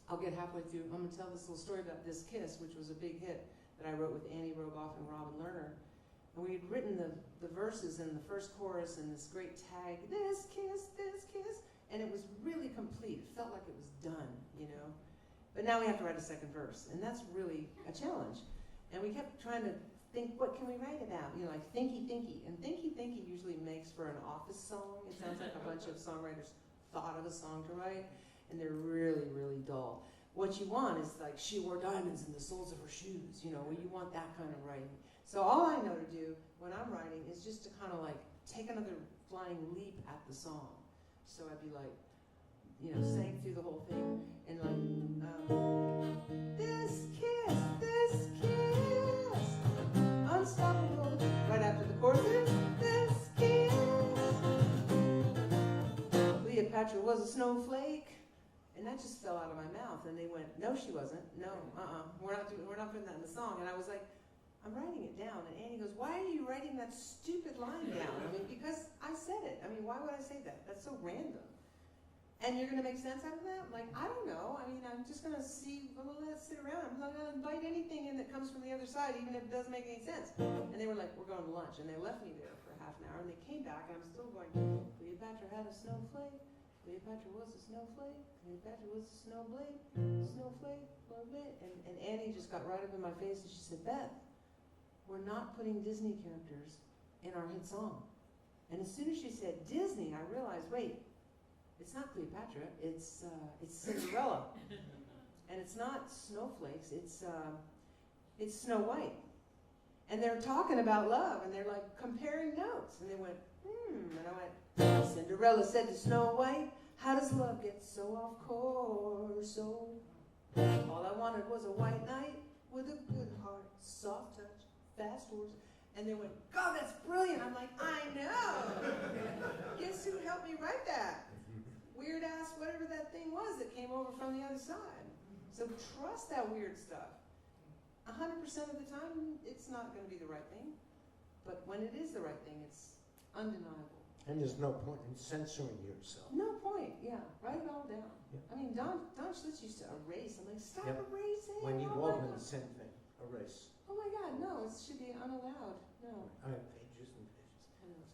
I'll get halfway through. I'm going to tell this little story about This Kiss, which was a big hit that I wrote with Annie Rogoff and Robin Lerner. And we had written the verses and the first chorus and this great tag, this kiss, and it was really complete. It felt like it was done, you know. But now we have to write a second verse, and that's really a challenge. And we kept trying to think, what can we write about? You know, like Thinky Thinky. And Thinky Thinky usually makes for an office song. It sounds like a bunch of songwriters thought of a song to write, and they're really, really dull. What you want is like, she wore diamonds in the soles of her shoes, you know, where you want that kind of writing. So all I know to do when I'm writing is just to kind of like take another flying leap at the song. So I'd be like, you know, saying through the whole thing, and like, this kiss, unstoppable. Right after the chorus, this kiss. Cleopatra was a snowflake, and that just fell out of my mouth. And they went, "No, she wasn't. No, we're not putting that in the song." And I was like, "I'm writing it down." And Annie goes, "Why are you writing that stupid line down?" I mean, because I said it. I mean, why would I say that? That's so random. And you're going to make sense out of that? I'm like, I don't know. I mean, I'm just gonna see, I'm gonna let it sit around. I'm not gonna invite anything in that comes from the other side, even if it doesn't make any sense. And they were like, we're going to lunch. And they left me there for half an hour, and they came back, and I'm still going, Cleopatra had a snowflake. Cleopatra was a snowflake. Cleopatra was a snowflake. Snowflake, snowflake. And Annie just got right up in my face, and she said, Beth, we're not putting Disney characters in our hit song. And as soon as she said Disney, I realized, wait, it's not Cleopatra, it's Cinderella. And it's not snowflakes, it's Snow White. And they're talking about love, and they're like comparing notes. And they went, and I went, Cinderella said to Snow White, how does love get so off course? So all I wanted was a white knight with a good heart, soft touch, fast horse. And they went, God, that's brilliant. I'm like, I know. Guess who helped me write that? Weird ass, whatever that thing was that came over from the other side. So trust that weird stuff. 100% of the time, it's not going to be the right thing. But when it is the right thing, it's undeniable. And there's no point in censoring yourself. No point, yeah. Write it all down. Yeah. I mean, Don Schlitz used to erase. I'm like, stop Yep. erasing. When you oh walk my in the God. same thing, erase. Oh my God, no, it should be unallowed. No. I have pages and pages.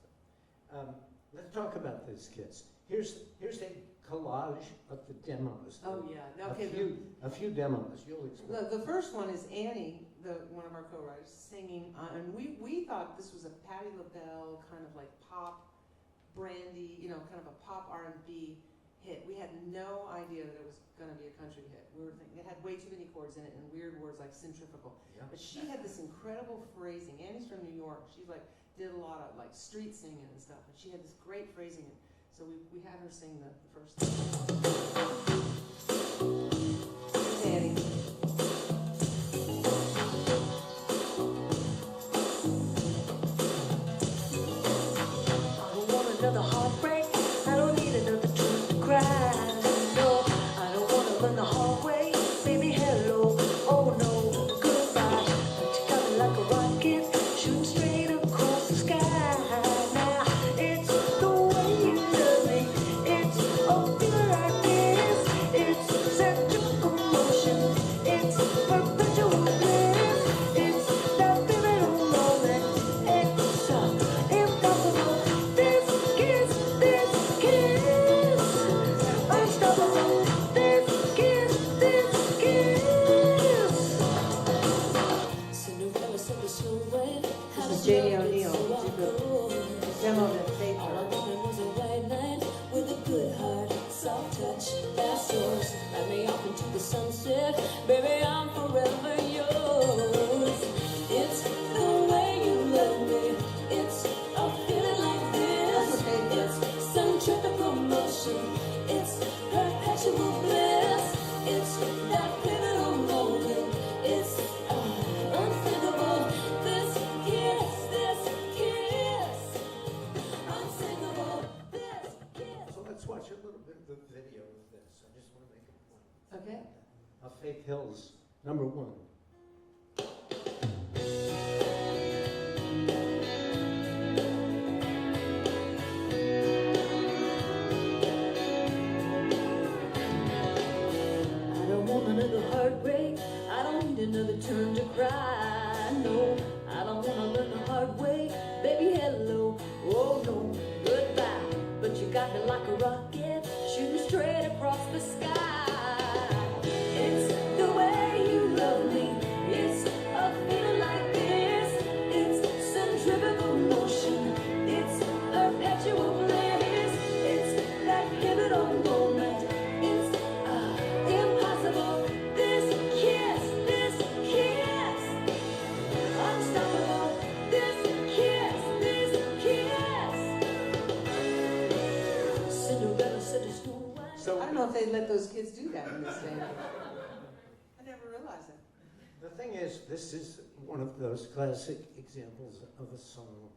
I know. Let's talk about this, kids. Here's a collage of the demos. Oh yeah, A okay. few demos. You'll explain. The first one is Annie, one of our co-writers, singing, and we thought this was a Patti LaBelle kind of like pop, brandy, kind of a pop R&B hit. We had no idea that it was going to be a country hit. We were thinking it had way too many chords in it and weird words like centrifugal. Yeah. But she had this incredible phrasing. Annie's from New York. She did a lot of like street singing and stuff. And she had this great phrasing. So we had her sing the first thing. Here's Annie. I don't want another heartbreak. I don't need another turn to cry. No, I don't want to run the hallway. Baby, hello. Oh no, goodbye. But you got me like a rocket, shooting straight across the sky. Now it's the way you love me. It's a feeling like this. It's centrifugal motion. It's perpetual bliss. It's that pivotal moment. It's impossible. This kiss, unstoppable. This kiss. Cinderella said the slow way. This is Janie O'Neill. She did the demo that Faith All I heard. wanted was a white knight with a good heart, soft touch, fast horse. Ride me off into the sunset, baby, I'm forever yours. It's the way you love me. It's a feeling like this. It's centrifugal motion. It's perpetual bliss. It's that pivotal moment. It's unthinkable. This kiss, unsinkable. This kiss. So let's watch a little bit of the video of this. I just want to make a point. Okay. Of Faith Hill's #1. I don't want another heartbreak. I don't need another turn to cry. No, I don't want to learn the hard way. Baby, hello. Oh no, goodbye. But you got me like a rocket, shooting straight across the sky. It's the way you love me. It's a feeling like this. It's centrifugal motion. It's perpetual bliss. It's that pivotal moment. It's impossible. This kiss, unstoppable. This kiss. Cinderella said to Snow White. So I don't know if they'd let those kids do that in this day. I never realized it. the thing is, this is one of those classic examples of a song.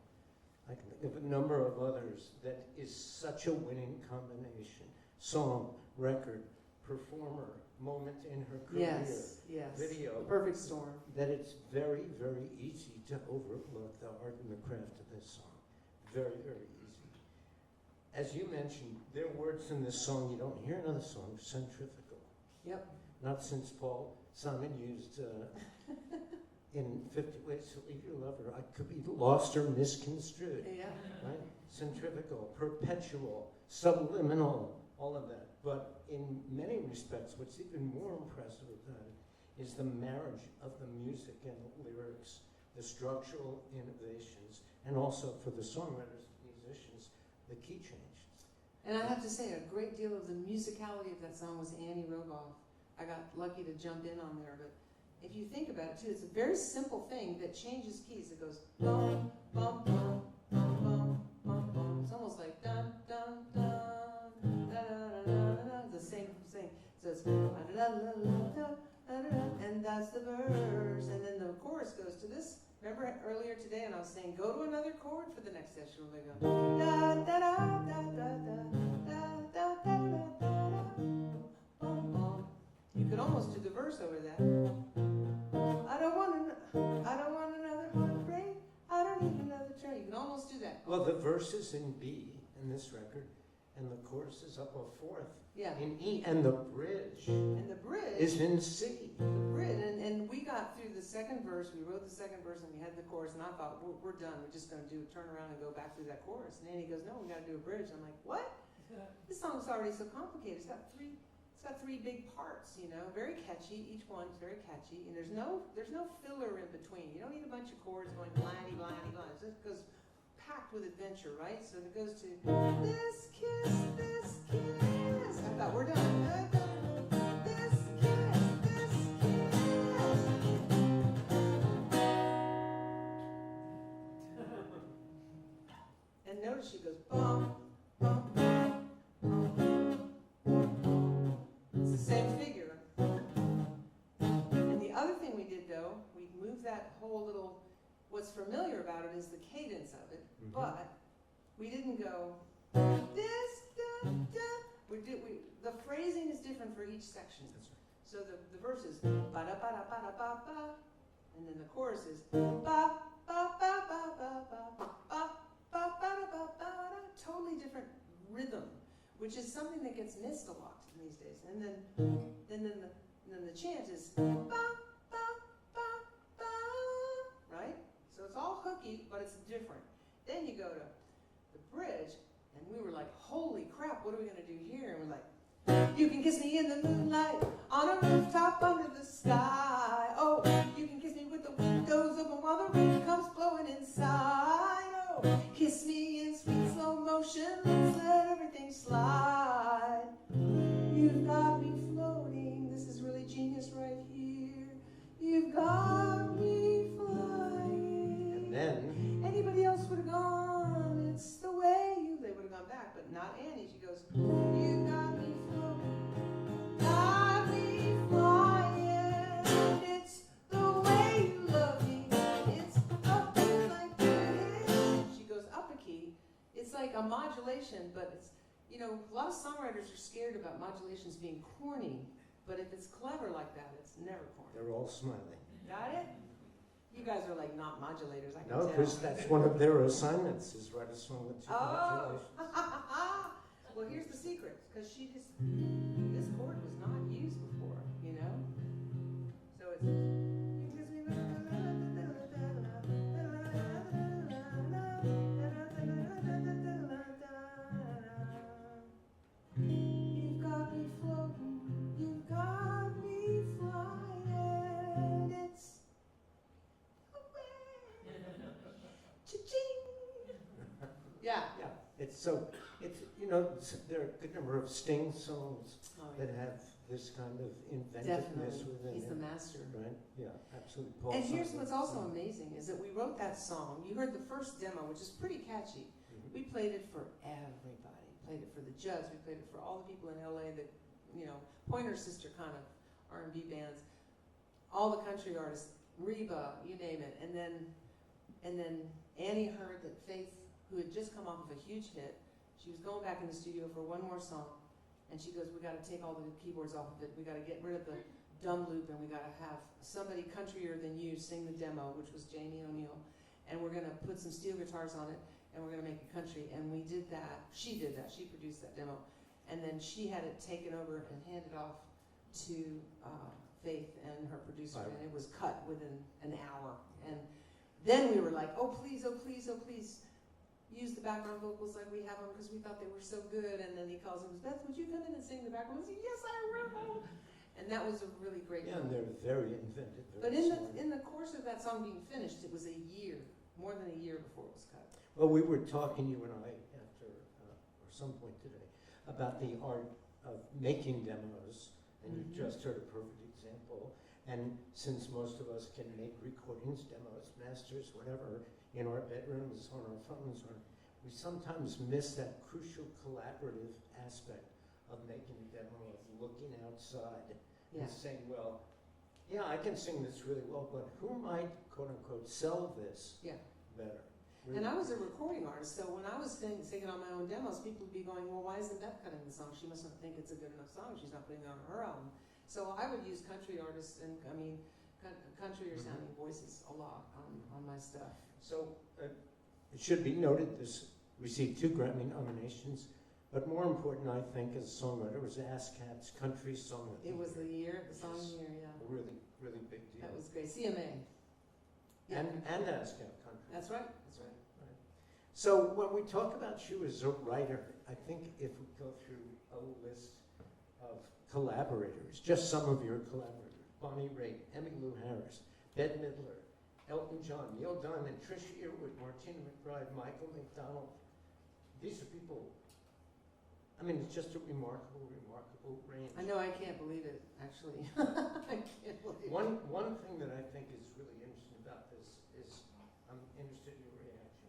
I can think of a number of others that is such a winning combination. Song, record, performer, moment in her career, Yes. video. The perfect storm. That it's very, very easy to overlook the art and the craft of this song. Very, very easy. As you mentioned, there are words in this song you don't hear in other songs, centrifugal. Yep. not since Paul Simon used in 50 Ways to Leave Your Lover, I could be lost or misconstrued, Yeah. right? Centrifugal, perpetual, subliminal, all of that. But in many respects, what's even more impressive with that is the marriage of the music and the lyrics, the structural innovations, and also for the songwriters, musicians, the key change. And I have to say, a great deal of the musicality of that song was Annie Rogoff. I got lucky to jump in on there, but if you think about it too, it's a very simple thing that changes keys. It goes bum, bum, bum, bum, bum, bum, bum. It's almost like dun, dun, dun, da, da, da, da, da, da. It's the same thing. So it's da, da, da, da, da, da, da, and that's the verse. And then the chorus goes to this. Remember earlier today, and I was saying, go to another chord for the next session. They go da da da da da da da da da da da bum bum. You could almost do the verse over that. I don't want another heartbreak. I don't need another train. You can almost do that. Well, the verse is in B in this record, and the chorus is up a fourth Yeah. in E, and the bridge And the bridge is in C. the bridge, and we got through the second verse. We wrote the second verse, and we had the chorus. And I thought, we're done. We're just going to turn around and go back through that chorus. And Annie goes, no, we got to do a bridge. I'm like, what? This song's already so complicated. It's got three big parts, you know, very catchy. Each one's very catchy, and there's no filler in between. You don't need a bunch of chords going blindy, blindy, blindy. It just goes packed with adventure, right? So it goes to this kiss, this kiss. I thought we're done. This kiss, this kiss. And notice she goes bum, bum, bum, bum, bum. It's the same figure. And the other thing we did though, we moved that whole little, what's familiar about it is the cadence of it, but we didn't go this, da, da. The phrasing is different for each section. That's right. So the verse is ba da ba da ba da ba ba, and then the chorus is ba ba ba ba ba ba ba ba ba da ba ba da. Totally different rhythm, which is something that gets missed a lot these days. And then the chant is ba ba ba ba, right? So it's all hooky, but it's different. Then you go to the bridge, and we were like, holy crap, what are we going to do here? And we're like, you can kiss me in the moonlight, on a rooftop under the sky. Oh, you can kiss me with the windows open while the rain comes blowing inside. Oh, kiss me in sweet slow motion, let's let everything slide. You've got me floating, this is really genius right here. You've got me flying. And then Anybody else would have gone, it's the way you, they would have gone back, but not Annie. She goes, you got me floating, got me flying, it's the way you love me, it's up and like this. She goes up a key. It's like a modulation, but it's, you know, a lot of songwriters are scared about modulations being corny, but if it's clever like that, it's never corny. they're all smiling. Got it? You guys are like not modulators, I can No, tell. because that's one of their assignments, is write a song with two Oh. modulations. Well, here's the secret, because this chord was not used before, you know? So it's. You've got me floating, you've got me flying, it's away. Cha-ching! Yeah. Yeah, there are a good number of Sting songs Oh, that have this kind of inventiveness definitely. within He's it. the master. Right? Yeah, absolutely. Paul And here's Simon. what's also amazing is that we wrote that song. You heard the first demo, which is pretty catchy. Mhm. We played it for everybody. Played it for the Judds. We played it for all the people in LA that, you know, Pointer Sister kind of R&B bands, all the country artists, Reba, you name it. And then Annie heard that Faith, who had just come off of a huge hit, she was going back in the studio for one more song. And she goes, we got to take all the keyboards off of it. We got to get rid of the dumb loop, and we got to have somebody countryer than you sing the demo, which was Jamie O'Neill. And we're going to put some steel guitars on it, and we're going to make it country. And we did that. She did that. She produced that demo. And then she had it taken over and handed off to Faith and her producer, Right. and it was cut within an hour. And then we were like, oh please, oh please, oh please, use the background vocals like we have them because we thought they were so good. And then he calls him, Beth, would you come in and sing the background? I said, yes, I will. And that was a really great Yeah, and moment. they're very inventive. But very smart. in the course of that song being finished, it was a year, more than a year before it was cut. Well, we were talking, you and I, after, or some point today, about the art of making demos, and you just heard a perfect example. And since most of us can make recordings, demos, masters, whatever, in our bedrooms, on our phones, or we sometimes miss that crucial collaborative aspect of making a demo, of looking outside Yeah. and saying, well, yeah, I can sing this really well, but who might, quote unquote, sell this Yeah. better? And I was a recording artist, so when I was singing on my own demos, people would be going, well, why isn't Beth cutting the song? She mustn't think it's a good enough song. She's not putting it on her album. So I would use country artists and, country or sounding voices a lot on my stuff. So it should be noted this received 2 Grammy nominations, but more important, I think, as a songwriter, was ASCAP's Country Song of the It was Year. the year, the song of the year, yeah. A really, really big deal. That was great. CMA. Yeah. And ASCAP Country. That's right, that's right. So when we talk about you as a writer, I think if we go through a list of collaborators, just some of your collaborators, Bonnie Raitt, Emmylou Harris, Bette Midler, Elton John, Neil Diamond, Trisha Yearwood, Martina McBride, Michael McDonald. These are people, I mean, it's just a remarkable, remarkable range. I know, I can't believe it, actually. I can't believe it. One thing that I think is really interesting about this is, I'm interested in your reaction.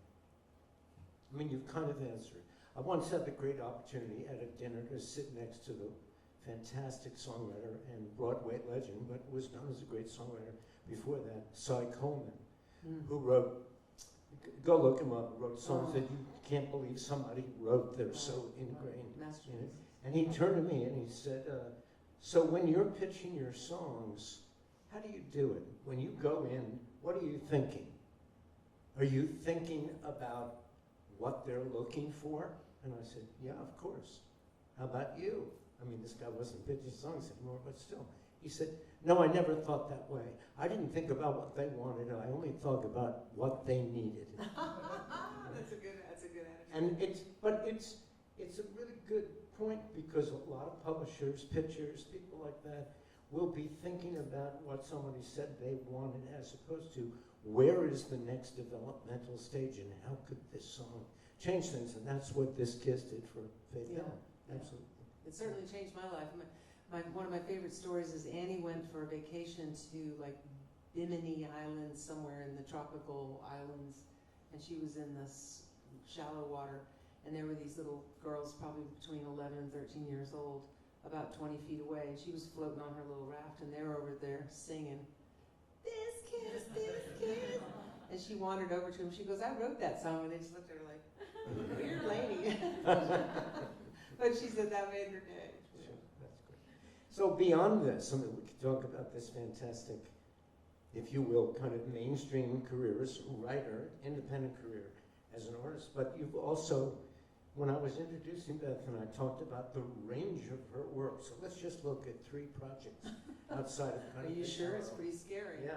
I mean, you've kind of answered. I once had the great opportunity at a dinner to sit next to the fantastic songwriter and Broadway legend, but was known as a great songwriter before that, Cy Coleman, who wrote, go look him up, wrote songs that you can't believe somebody wrote. They're so ingrained in it. Masterpiece. And he turned to me and he said, so when you're pitching your songs, how do you do it? When you go in, what are you thinking? Are you thinking about what they're looking for? And I said, yeah, of course. How about you? I mean, this guy wasn't pitching songs anymore, but still. He said, no, I never thought that way. I didn't think about what they wanted. I only thought about what they needed. That's a good attitude. And it's a really good point because a lot of publishers, pitchers, people like that will be thinking about what somebody said they wanted as opposed to where is the next developmental stage and how could this song change things? And that's what this Kiss did for Faith Yeah. Hill. Yeah. Absolutely. It certainly changed my life. One of my favorite stories is Annie went for a vacation to like Bimini Island, somewhere in the tropical islands, and she was in this shallow water, and there were these little girls probably between 11 and 13 years old, about 20 feet away, and she was floating on her little raft, and they were over there singing, this kiss, and she wandered over to him. She goes, I wrote that song, and they just looked at her like, weird lady. But she said that made her day. Sure, that's great. So beyond this, I mean, we could talk about this fantastic, if you will, kind of mainstream career as a writer, independent career as an artist. But you've also, when I was introducing Beth and I talked about the range of her work, so let's just look at 3 projects outside of kind Are of you the sure? It's genre. pretty scary. Yeah.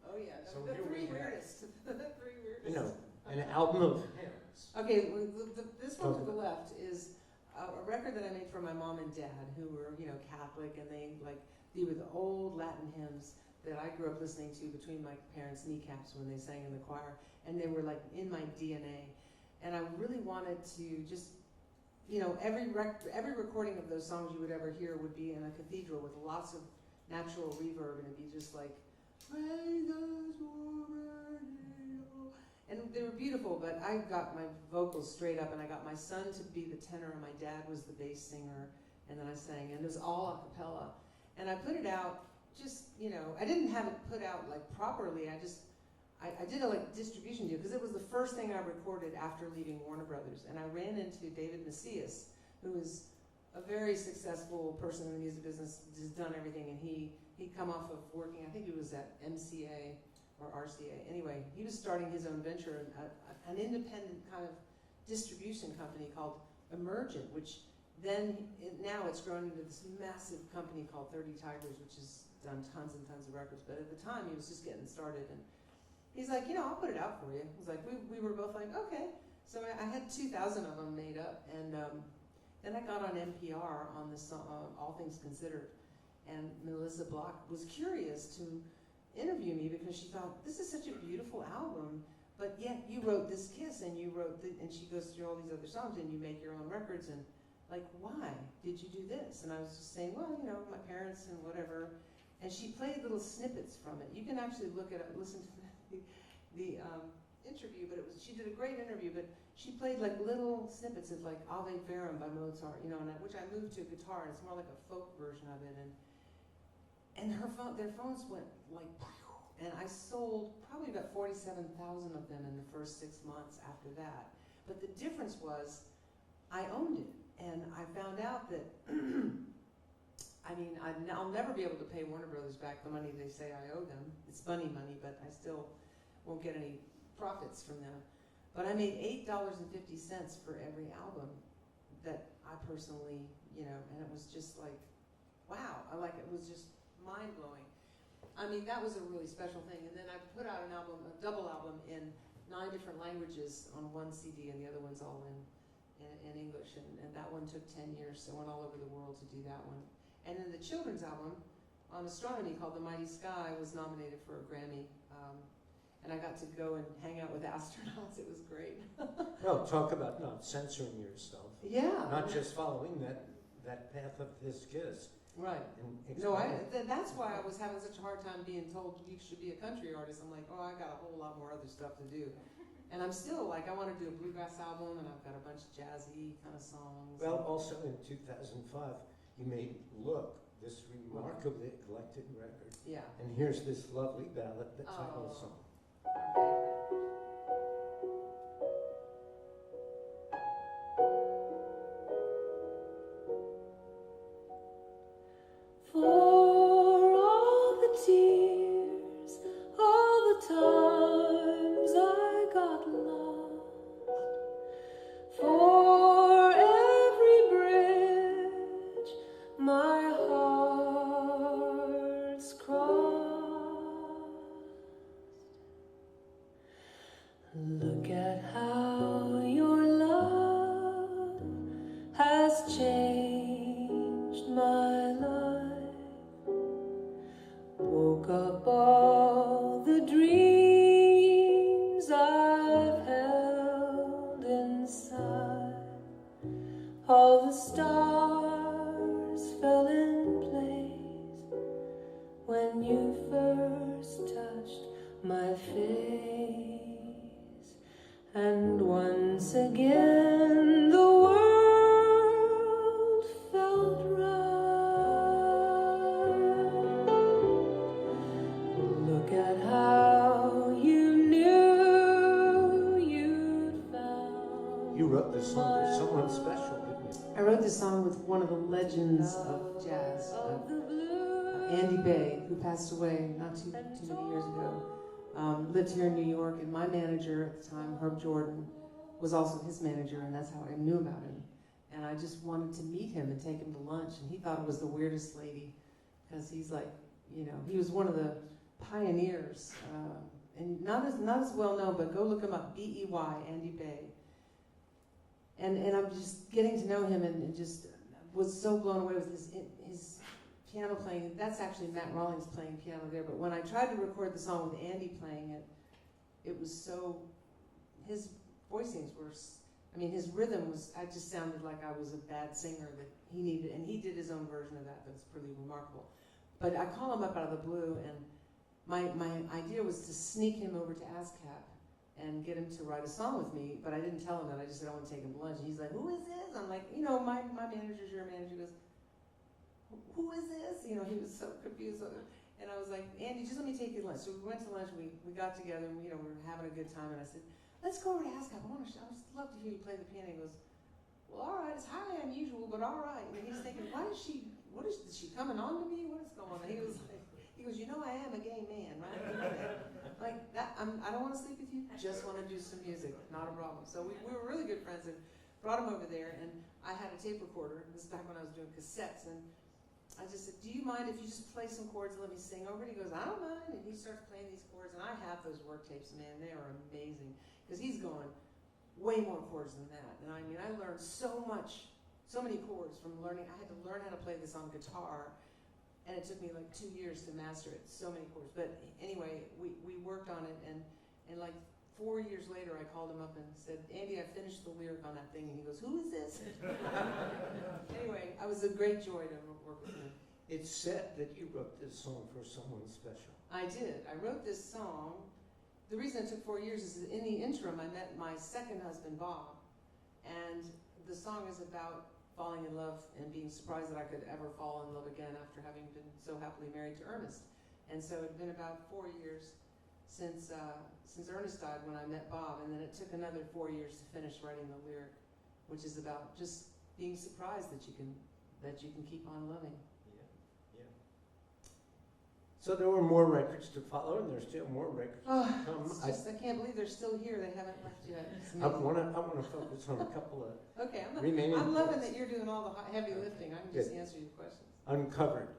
Oh yeah, So the here we 3 have- weirdest. The 3 weirdest. You know, an album of hymns. Okay, well, this one to the left is a record that I made for my mom and dad, who were, Catholic, and they were the old Latin hymns that I grew up listening to between my parents' kneecaps when they sang in the choir, and they were like in my DNA. And I really wanted to just, every recording of those songs you would ever hear would be in a cathedral with lots of natural reverb, and it'd be just like, praise us, and they were beautiful, but I got my vocals straight up, and I got my son to be the tenor, and my dad was the bass singer, and then I sang, and it was all a cappella. And I put it out, just, I didn't have it put out properly. I did a distribution deal, because it was the first thing I recorded after leaving Warner Brothers. And I ran into David Macias, who is a very successful person in the music business, has done everything, and he'd come off of working, I think he was at MCA, or RCA. Anyway, he was starting his own venture, an independent kind of distribution company called Emergent, which then now it's grown into this massive company called 30 Tigers, which has done tons and tons of records. But at the time, he was just getting started, and he's like, I'll put it out for you. It was like, we were both like, okay. So I had 2,000 of them made up, and then I got on NPR on the song, All Things Considered, and Melissa Block was curious to interview me because she thought, this is such a beautiful album, but yet you wrote this Kiss, and you wrote, and she goes through all these other songs, and you make your own records, and like, why did you do this? And I was just saying, well, my parents and whatever. And she played little snippets from it. You can actually listen to the interview, but she did a great interview, but she played like little snippets of like Ave Verum by Mozart, which I moved to guitar, and it's more like a folk version of it. And their phones went like, and I sold probably about 47,000 of them in the first 6 months after that. But the difference was, I owned it. And I found out that, I'll never be able to pay Warner Brothers back the money they say I owe them. It's bunny money, but I still won't get any profits from them. But I made $8.50 for every album that I personally, and it was just like, wow. It was just mind-blowing. That was a really special thing. And then I put out a double album in 9 different languages on one CD, and the other one's all in English, and that one took 10 years, so I went all over the world to do that one. And then the children's album on astronomy called The Mighty Sky was nominated for a Grammy, and I got to go and hang out with astronauts. It was great. Well, talk about not censoring yourself. Yeah. Not just following that path of this Kiss. Right. No, that's why I was having such a hard time being told you should be a country artist. I'm like, I got a whole lot more other stuff to do. And I'm still like, I want to do a bluegrass album, and I've got a bunch of jazzy kind of songs. Well, also in 2005, you made Look, this remarkably eclectic record. Yeah. And here's this lovely ballad, the title song. For all the tears, all the times I got lost, for every bridge my heart's crossed. Look at how your love has changed my life. Woke up all the dreams I've held inside. All the stars fell in place when you first touched my face. And once again the world felt right. Look at how you knew you'd found. You wrote this song for someone special, didn't you? I wrote this song with one of the legends of jazz, Andy Bay, who passed away not too many years ago. Lived here in New York, and my manager at the time, Herb Jordan, was also his manager, and that's how I knew about him. And I just wanted to meet him and take him to lunch, and he thought it was the weirdest lady, because he's like, he was one of the pioneers, and not as well known, but go look him up, B-E-Y, Andy Bay. And I'm just getting to know him, and just was so blown away with his piano playing. That's actually Matt Rawlings playing piano there, but when I tried to record the song with Andy playing it, it was so, his voicings were, his rhythm was, I just sounded like I was a bad singer that he needed, and he did his own version of that. That's pretty remarkable. But I call him up out of the blue, and my idea was to sneak him over to ASCAP and get him to write a song with me, but I didn't tell him that. I just said, I want to take him to lunch. And he's like, who is this? I'm like, my manager's your manager. He goes, who is this? He was so confused. And I was like, Andy, just let me take you to lunch. So we went to lunch, and we got together, and we were having a good time, and I said, let's go over to ASCAP. I would love to hear you play the piano. He goes, well, all right, it's highly unusual, but all right. And he's thinking, is she coming on to me? What is going on? He goes, I am a gay man, right? Like that, I don't want to sleep with you, just want to do some music, not a problem. So we were really good friends, and brought him over there, and I had a tape recorder. This is back when I was doing cassettes, and I just said, do you mind if you just play some chords and let me sing over it? He goes, I don't mind. And he starts playing these chords, and I have those work tapes, man. They are amazing. Because he's going way more chords than that. And I mean, I learned so many chords from learning. I had to learn how to play this on guitar, and it took me like 2 years to master it. So many chords. But anyway, we worked on it, and like 4 years later, I called him up and said, Andy, I finished the lyric on that thing. And he goes, who is this? Anyway, it was a great joy to work with him. It's said that you wrote this song for someone special. I did. I wrote this song. The reason it took 4 years is that in the interim, I met my second husband, Bob, and the song is about falling in love and being surprised that I could ever fall in love again after having been so happily married to Ernest. And so it had been about 4 years since Ernest died when I met Bob, and then it took another 4 years to finish writing the lyric, which is about just being surprised that you can keep on loving. Yeah. So there were more records to follow, and there's still more records to come. I can't believe they're still here. They haven't left yet. I want to focus on a couple of Okay, remaining I'm loving points. that you're doing all the heavy lifting. I can just answer your questions. Uncovered,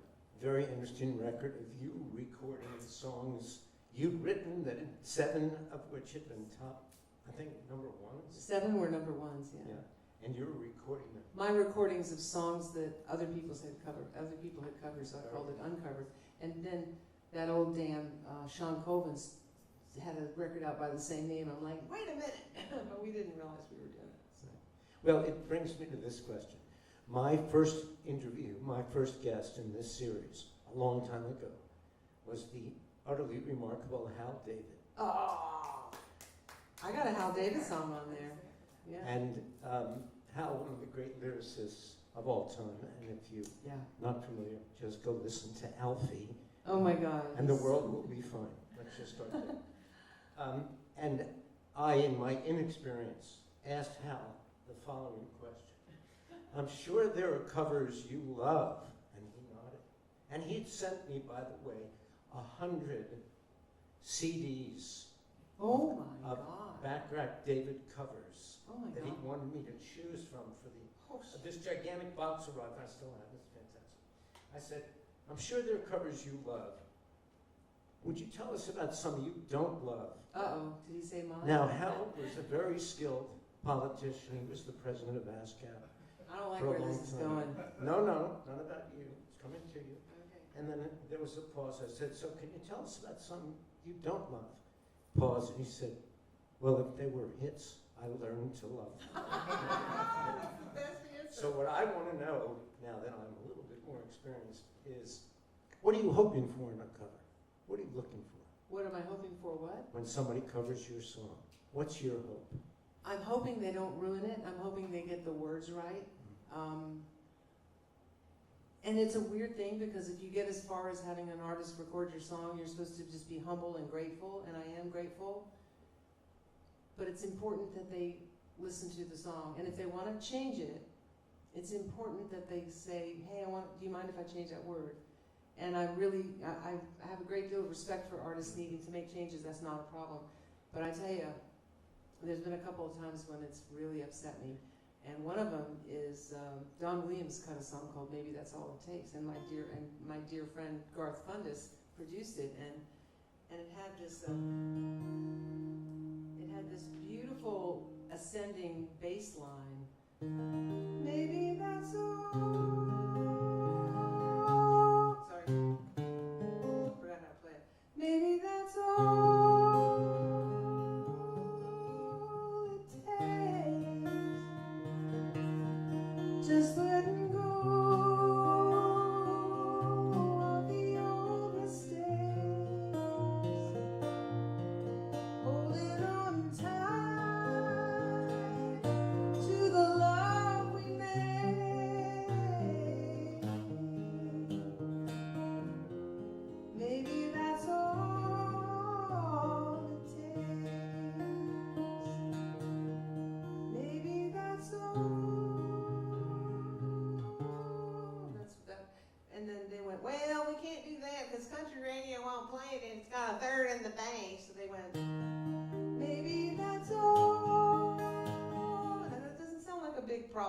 very interesting record of you recording songs you'd written, that 7 of which had been top, I think, number ones. 7 were number ones, yeah. And you were recording them. My recordings of songs that other people had covered, so I called it Uncovered. And then that old damn Sean Colvin's had a record out by the same name. I'm like, wait a minute, but we didn't realize we were doing that. So. Well, it brings me to this question. My first interview, my first guest in this series, a long time ago, was the utterly remarkable Hal David. Oh, I got a Hal David song on there. Yeah. And Hal, one of the great lyricists of all time, and if you're not familiar, just go listen to Alfie. Oh my God. And the world will be fine. Let's just start there. And I, in my inexperience, asked Hal the following question. I'm sure there are covers you love, and he nodded. And he'd sent me, by the way, 100 CDs oh my of God. Backrack David covers Oh my that he God. wanted me to choose from for this gigantic box arrived. I still have this. Fantastic. I said, I'm sure there are covers you love. Would you tell us about some you don't love? Uh-oh, did he say mine? Now, Hal was a very skilled politician. He was the president of ASCAP. I don't like for a where long this is time. going. No, none about you. It's coming to you. Okay. And then there was a pause. I said, so can you tell us about some you don't love? Pause, and he said, well, if they were hits, I learned to love them. So what I want to know, now that I'm a little bit more experienced, is what are you hoping for in a cover? What are you looking for? What am I hoping for? What? When somebody covers your song, what's your hope? I'm hoping they don't ruin it. I'm hoping they get the words right. And it's a weird thing because if you get as far as having an artist record your song, you're supposed to just be humble and grateful, and I am grateful. But it's important that they listen to the song. And if they want to change it, it's important that they say, hey, do you mind if I change that word? And I have a great deal of respect for artists needing to make changes. That's not a problem. But I tell you, there's been a couple of times when it's really upset me. And one of them is Don Williams cut a song called Maybe That's All It Takes. And my dear friend Garth Fundus produced it. And it had this beautiful ascending bass line. Maybe that's all. Sorry. Forgot how to play it. Maybe that's all it takes. Just letting go of the old mistakes. Holding on tight to the love we made.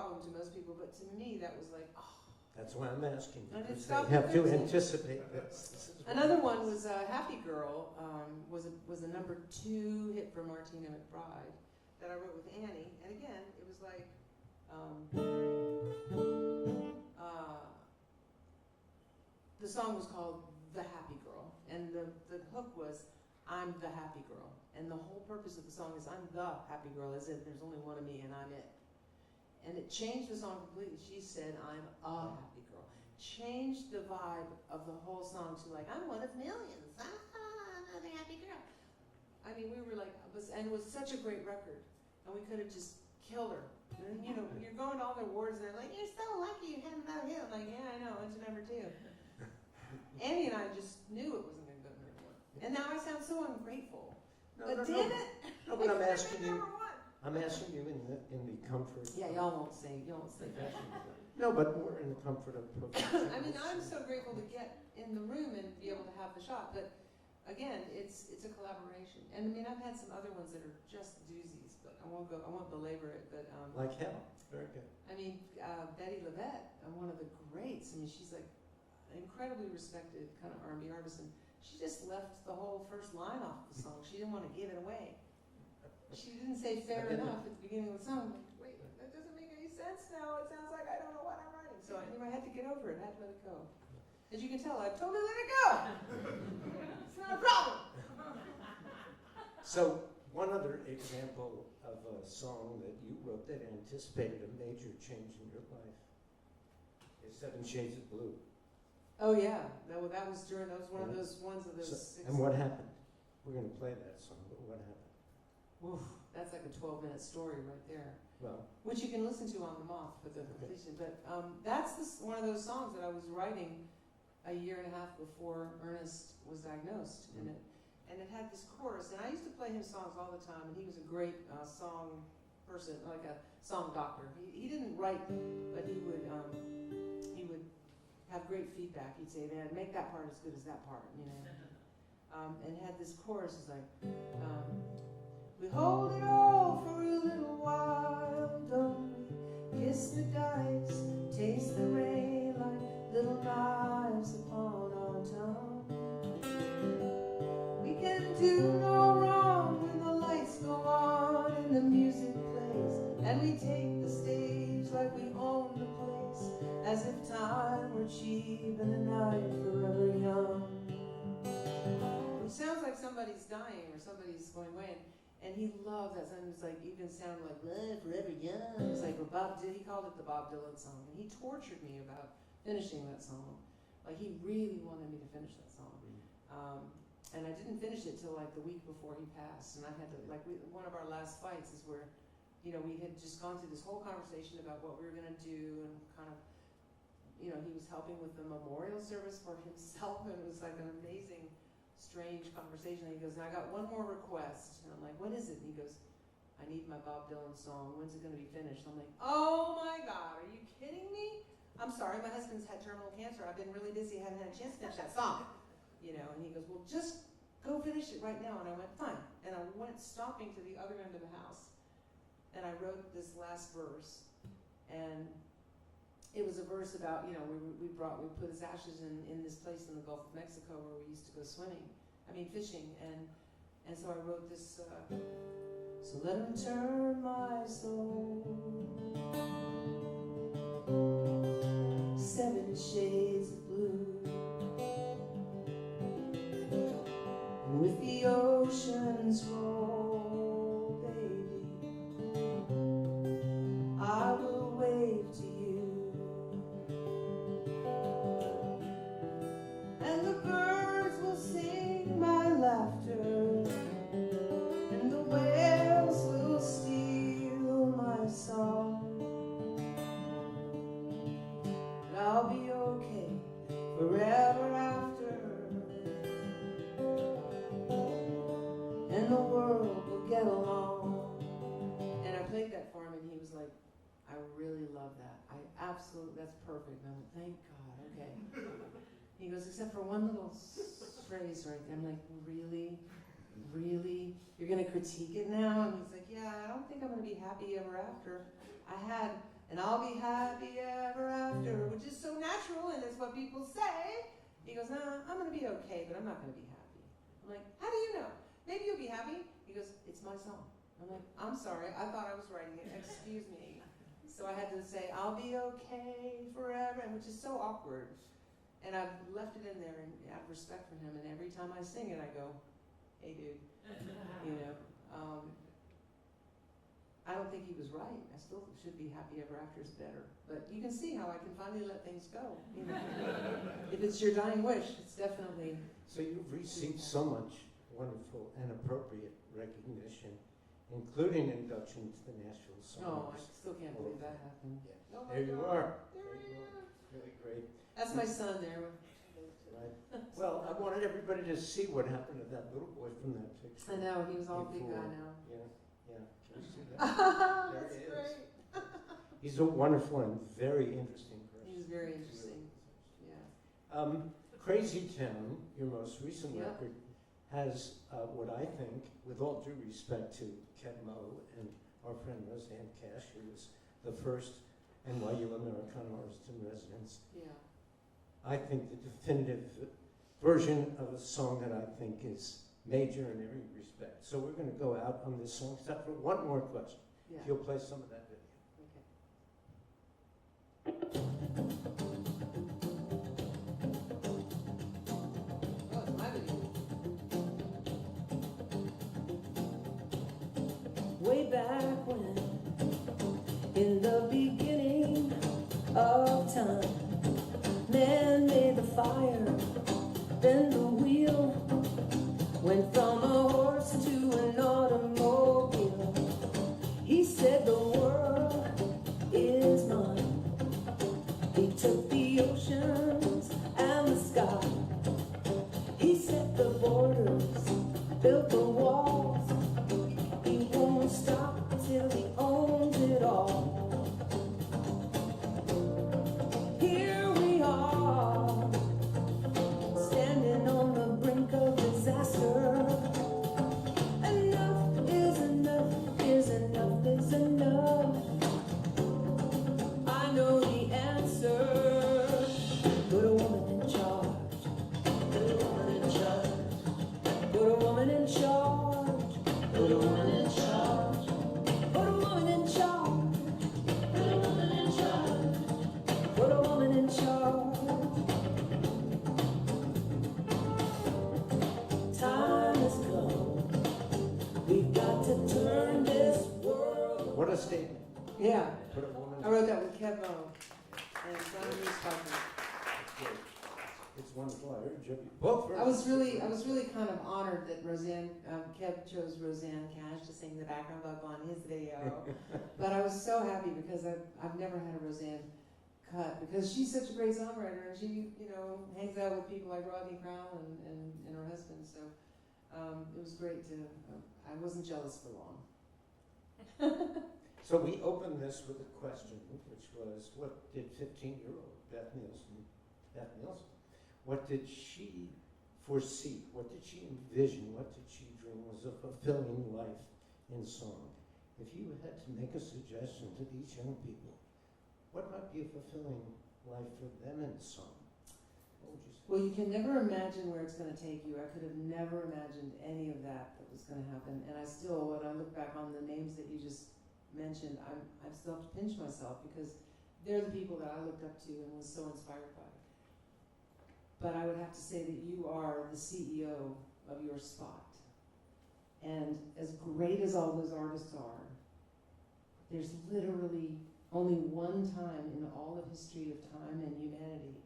problem to most people, but to me that was like, oh. That's why I'm asking. And it Because stopped they have at to 13. anticipate this. Another one was Happy Girl, was a number 2 hit for Martina McBride that I wrote with Annie. And again, it was like, the song was called The Happy Girl. And the hook was, I'm the happy girl. And the whole purpose of the song is, I'm the happy girl, as in there's only one of me and I'm it. And it changed the song completely. She said, I'm a happy girl. Changed the vibe of the whole song to like, I'm one of millions. I'm the happy girl. I mean, we were like, and it was such a great record. And we could have just killed her. And, you know, you're going to all the awards and they're like, you're so lucky you had another hit. I'm like, yeah, I know, went to number 2. Annie and I just knew it wasn't going to go to number 1. And now I sound so ungrateful. But damn it! No, but I'm asking you. Number 1. I'm asking you in the comfort. Yeah, y'all won't say that. No, but we're in the comfort of professionals. I mean, I'm so grateful to get in the room and be able to have the shot. But again, it's a collaboration. And I mean, I've had some other ones that are just doozies, but I won't belabor it. But Like hell. Very good. I mean, Betty LaVette, one of the greats. I mean, she's like an incredibly respected kind of R&B artist, and she just left the whole first line off the song. She didn't want to give it away. She didn't say fair enough at the beginning of the song. I'm like, wait, that doesn't make any sense now. It sounds like I don't know what I'm writing. So I had to get over it. I had to let it go. As you can tell, I've totally let it go. It's not a problem. So one other example of a song that you wrote that anticipated a major change in your life is 7 Shades of Blue. Oh yeah, that was one of those ones of those. So, and what happened? We're going to play that song, but what happened? Oof, that's like a 12-minute story right there. Well, which you can listen to on the Moth for the completion. But that's one of those songs that I was writing a year and a half before Ernest was diagnosed, and it had this chorus. And I used to play him songs all the time, and he was a great song person, like a song doctor. He didn't write, but he would have great feedback. He'd say, "Man, make that part as good as that part," you know. And it had this chorus, it's like. We hold it all for a little while, don't we? Kiss the dice, taste the rain like little knives upon our tongue. We can do no wrong when the lights go on and the music plays, and we take the stage like we own the place, as if time were cheap and the night forever young. It sounds like somebody's dying or somebody's going away. And he loved that song. It was like, even sounded like, forever young. It was like, he called it the Bob Dylan song. And he tortured me about finishing that song. Like, he really wanted me to finish that song. And I didn't finish it till like the week before he passed. And I had to, one of our last fights is where, you know, we had just gone through this whole conversation about what we were going to do and kind of, you know, he was helping with the memorial service for himself. And it was like an amazing, strange conversation. And he goes, I got one more request. And I'm like, what is it? And he goes, I need my Bob Dylan song. When's it going to be finished? I'm like, oh my God, are you kidding me? I'm sorry, my husband's had terminal cancer. I've been really busy, haven't had a chance to finish that song. You know, and he goes, well, just go finish it right now. And I went, fine. And I went stomping to the other end of the house. And I wrote this last verse. And it was a verse about, you know, we put his ashes in this place in the Gulf of Mexico where we used to go fishing, and so I wrote this, so let him turn my soul 7 shades of blue, and with the oceans roll, baby, I will wave to you. And the birds will sing my laughter, and the whales will steal my song. But I'll be okay forever after, and the world will get along. And I played that for him, and he was like, I really love that. That's perfect. And I'm like, thank God, okay. He goes, except for one little phrase right there. I'm like, really? Really? You're going to critique it now? And he's like, yeah, I don't think I'm going to be happy ever after. I had and I'll be happy ever after, which is so natural and it's what people say. He goes, nah, I'm going to be okay, but I'm not going to be happy. I'm like, how do you know? Maybe you'll be happy. He goes, it's my song. I'm like, I'm sorry, I thought I was writing it, excuse me. So I had to say, I'll be okay forever, and which is so awkward. And I've left it in there and out of respect for him, and every time I sing it, I go, hey dude, you know. I don't think he was right. I still should be happy ever after is better. But you can see how I can finally let things go. You know? If it's your dying wish, it's definitely. So you've received so much wonderful and appropriate recognition, including induction to the National Oh, I Songwriters. still can't believe that happened. Yeah. Oh my There you God. are. There There I you am. are. Really great. That's my son there. Right. Well, I wanted everybody to see what happened to that little boy from that picture. I know, he was all big guy Before. now. Yeah, yeah. Can you see that? There That's he is. great. He's a wonderful and very interesting person. He's very interesting. Yeah. Crazy Town, your most recent Yeah. record, has what I think, with all due respect to Kev Moe and our friend Roseanne Cash, who was the first NYU Americana artist in residence, Yeah. I think the definitive version of a song that I think is major in every respect. So we're going to go out on this song, except for one more question. Yeah. If you'll play some of that video. Oh, it's my video. Way back when, in the beginning of time, man made the fire, then the wheel went from a horse to an automobile. He said the world is mine. He took the oceans and the sky. He set the borders, built the walls. He won't stop till he owns it all. Here we are, standing on the brink of disaster. Enough is enough, is enough, is enough. I know the answer. Put a woman in charge. Put a woman in charge. Put a woman in charge. Put a woman in charge. Put a woman in charge. Put a woman in charge. Put a woman in charge. Time has come. We've got to turn this world. What a statement. Yeah. Put a woman. I wrote that with Kev Moe and Simon Reese Parker. It's great. It's wonderful. I urge you both. I was really kind of honored that Roseanne, Kev chose Roseanne Cash to sing the background vocal on his video. But I was so happy because I've never had a Roseanne cut because she's such a great songwriter and she, you know, hangs out with people like Rodney Crowell and her husband. So it was great to, I wasn't jealous for long. So we opened this with a question, which was, what did 15-year-old Beth Nielsen, what did she foresee? What did she envision? What did she dream was a fulfilling life in song? If you had to make a suggestion to these young people, what might be a fulfilling life for them in song? What would you say? Well, you can never imagine where it's going to take you. I could have never imagined any of that was going to happen. And I still, when I look back on the names that you just mentioned, I still have to pinch myself because they're the people that I looked up to and was so inspired by. But I would have to say that you are the CEO of your spot. And as great as all those artists are, there's literally only one time in all of history of time and humanity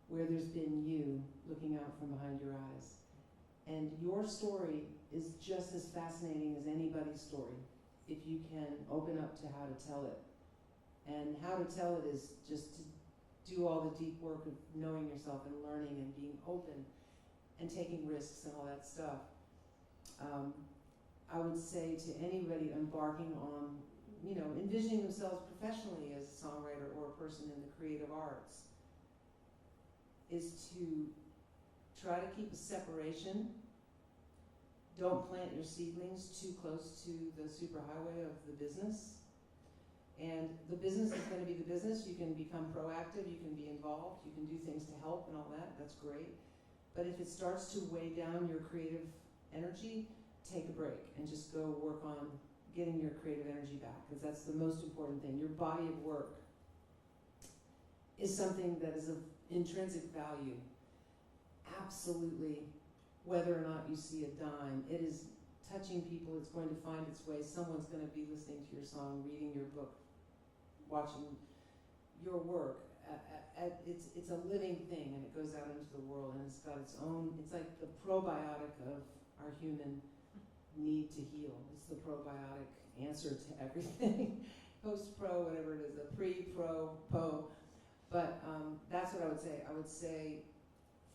where there's been you looking out from behind your eyes. And your story is just as fascinating as anybody's story if you can open up to how to tell it. And how to tell it is just to do all the deep work of knowing yourself and learning and being open and taking risks and all that stuff. I would say to anybody embarking on, you know, envisioning themselves professionally as a songwriter or a person in the creative arts is to try to keep a separation. Don't plant your seedlings too close to the superhighway of the business. And the business is going to be the business. You can become proactive, you can be involved, you can do things to help and all that. That's great. But if it starts to weigh down your creative energy, take a break and just go work on getting your creative energy back, because that's the most important thing. Your body of work is something that is of intrinsic value. Absolutely, whether or not you see a dime, it is touching people. It's going to find its way. Someone's going to be listening to your song, reading your book, watching your work. It's a living thing, and it goes out into the world, and it's got its own, it's like the probiotic of our human need to heal. It's the probiotic answer to everything. Post-pro, whatever it is, a pre-pro, po. But that's what I would say. I would say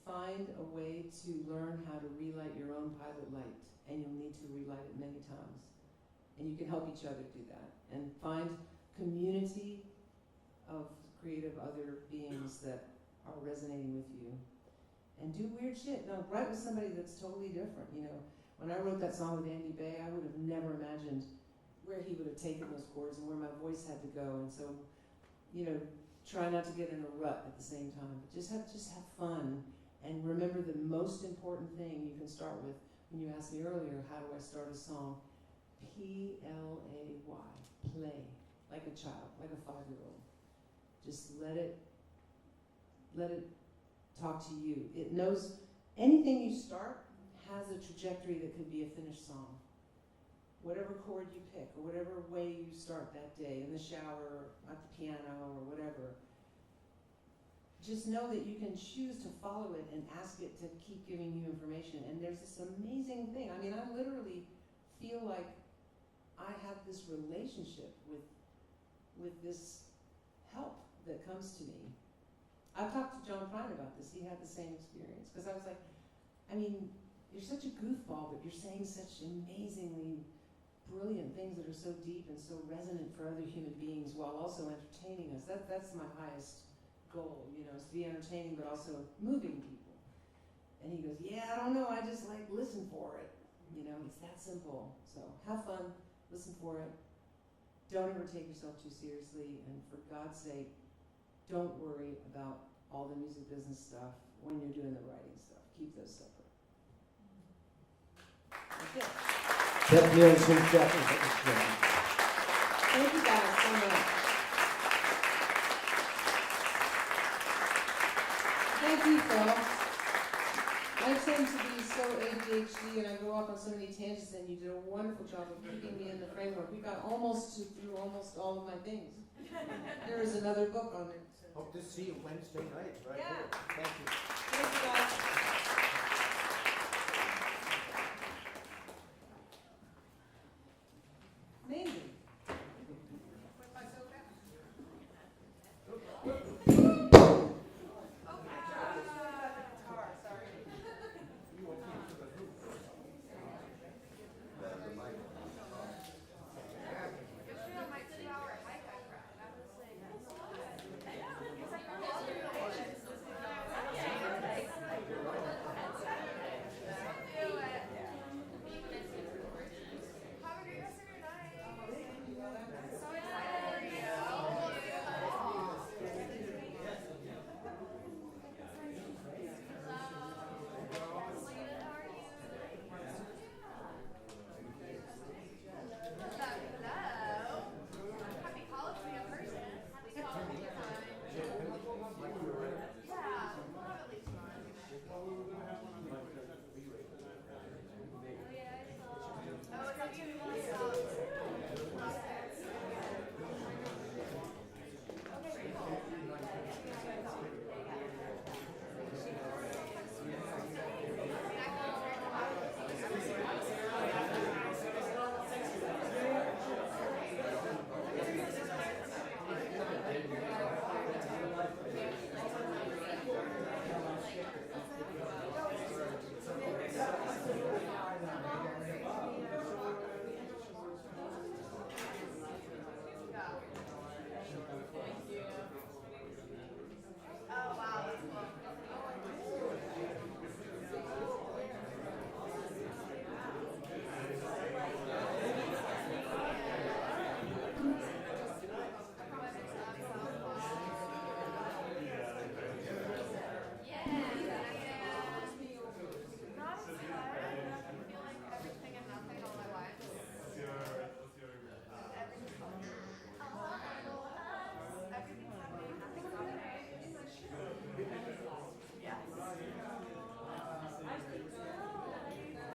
find a way to learn how to relight your own pilot light, and you'll need to relight it many times. And you can help each other do that. And find community of creative other beings that are resonating with you. And do weird shit. No, write with somebody that's totally different. You know, when I wrote that song with Andy Bay, I would have never imagined where he would have taken those chords and where my voice had to go. And so, you know, try not to get in a rut at the same time. Just have fun. And remember the most important thing you can start with, when you asked me earlier, how do I start a song? P-L-A-Y, play, like a child, like a 5-year-old. Just let it talk to you. It knows anything you start has a trajectory that could be a finished song. Whatever chord you pick, or whatever way you start that day, in the shower, at the piano, or whatever, just know that you can choose to follow it and ask it to keep giving you information. And there's this amazing thing. I mean, I literally feel like I have this relationship with this help that comes to me. I've talked to John Prine about this. He had the same experience. Because I was like, I mean, you're such a goofball, but you're saying such amazingly brilliant things that are so deep and so resonant for other human beings while also entertaining us. That's my highest goal, you know, is to be entertaining but also moving people. And he goes, yeah, I don't know, I just like listen for it. You know, it's that simple. So have fun, listen for it. Don't ever take yourself too seriously, and for God's sake, don't worry about all the music business stuff when you're doing the writing stuff. Keep those separate. That's it. Beth Nielsen Chapman. Thank you guys so much. Thank you, Phil. I tend to be so ADHD and I go off on so many tangents, and you did a wonderful job of keeping me in the framework. We got through almost all of my things. There is another book on there. Hope to see you Wednesday night, right Yeah. here. Thank you. Thank you guys.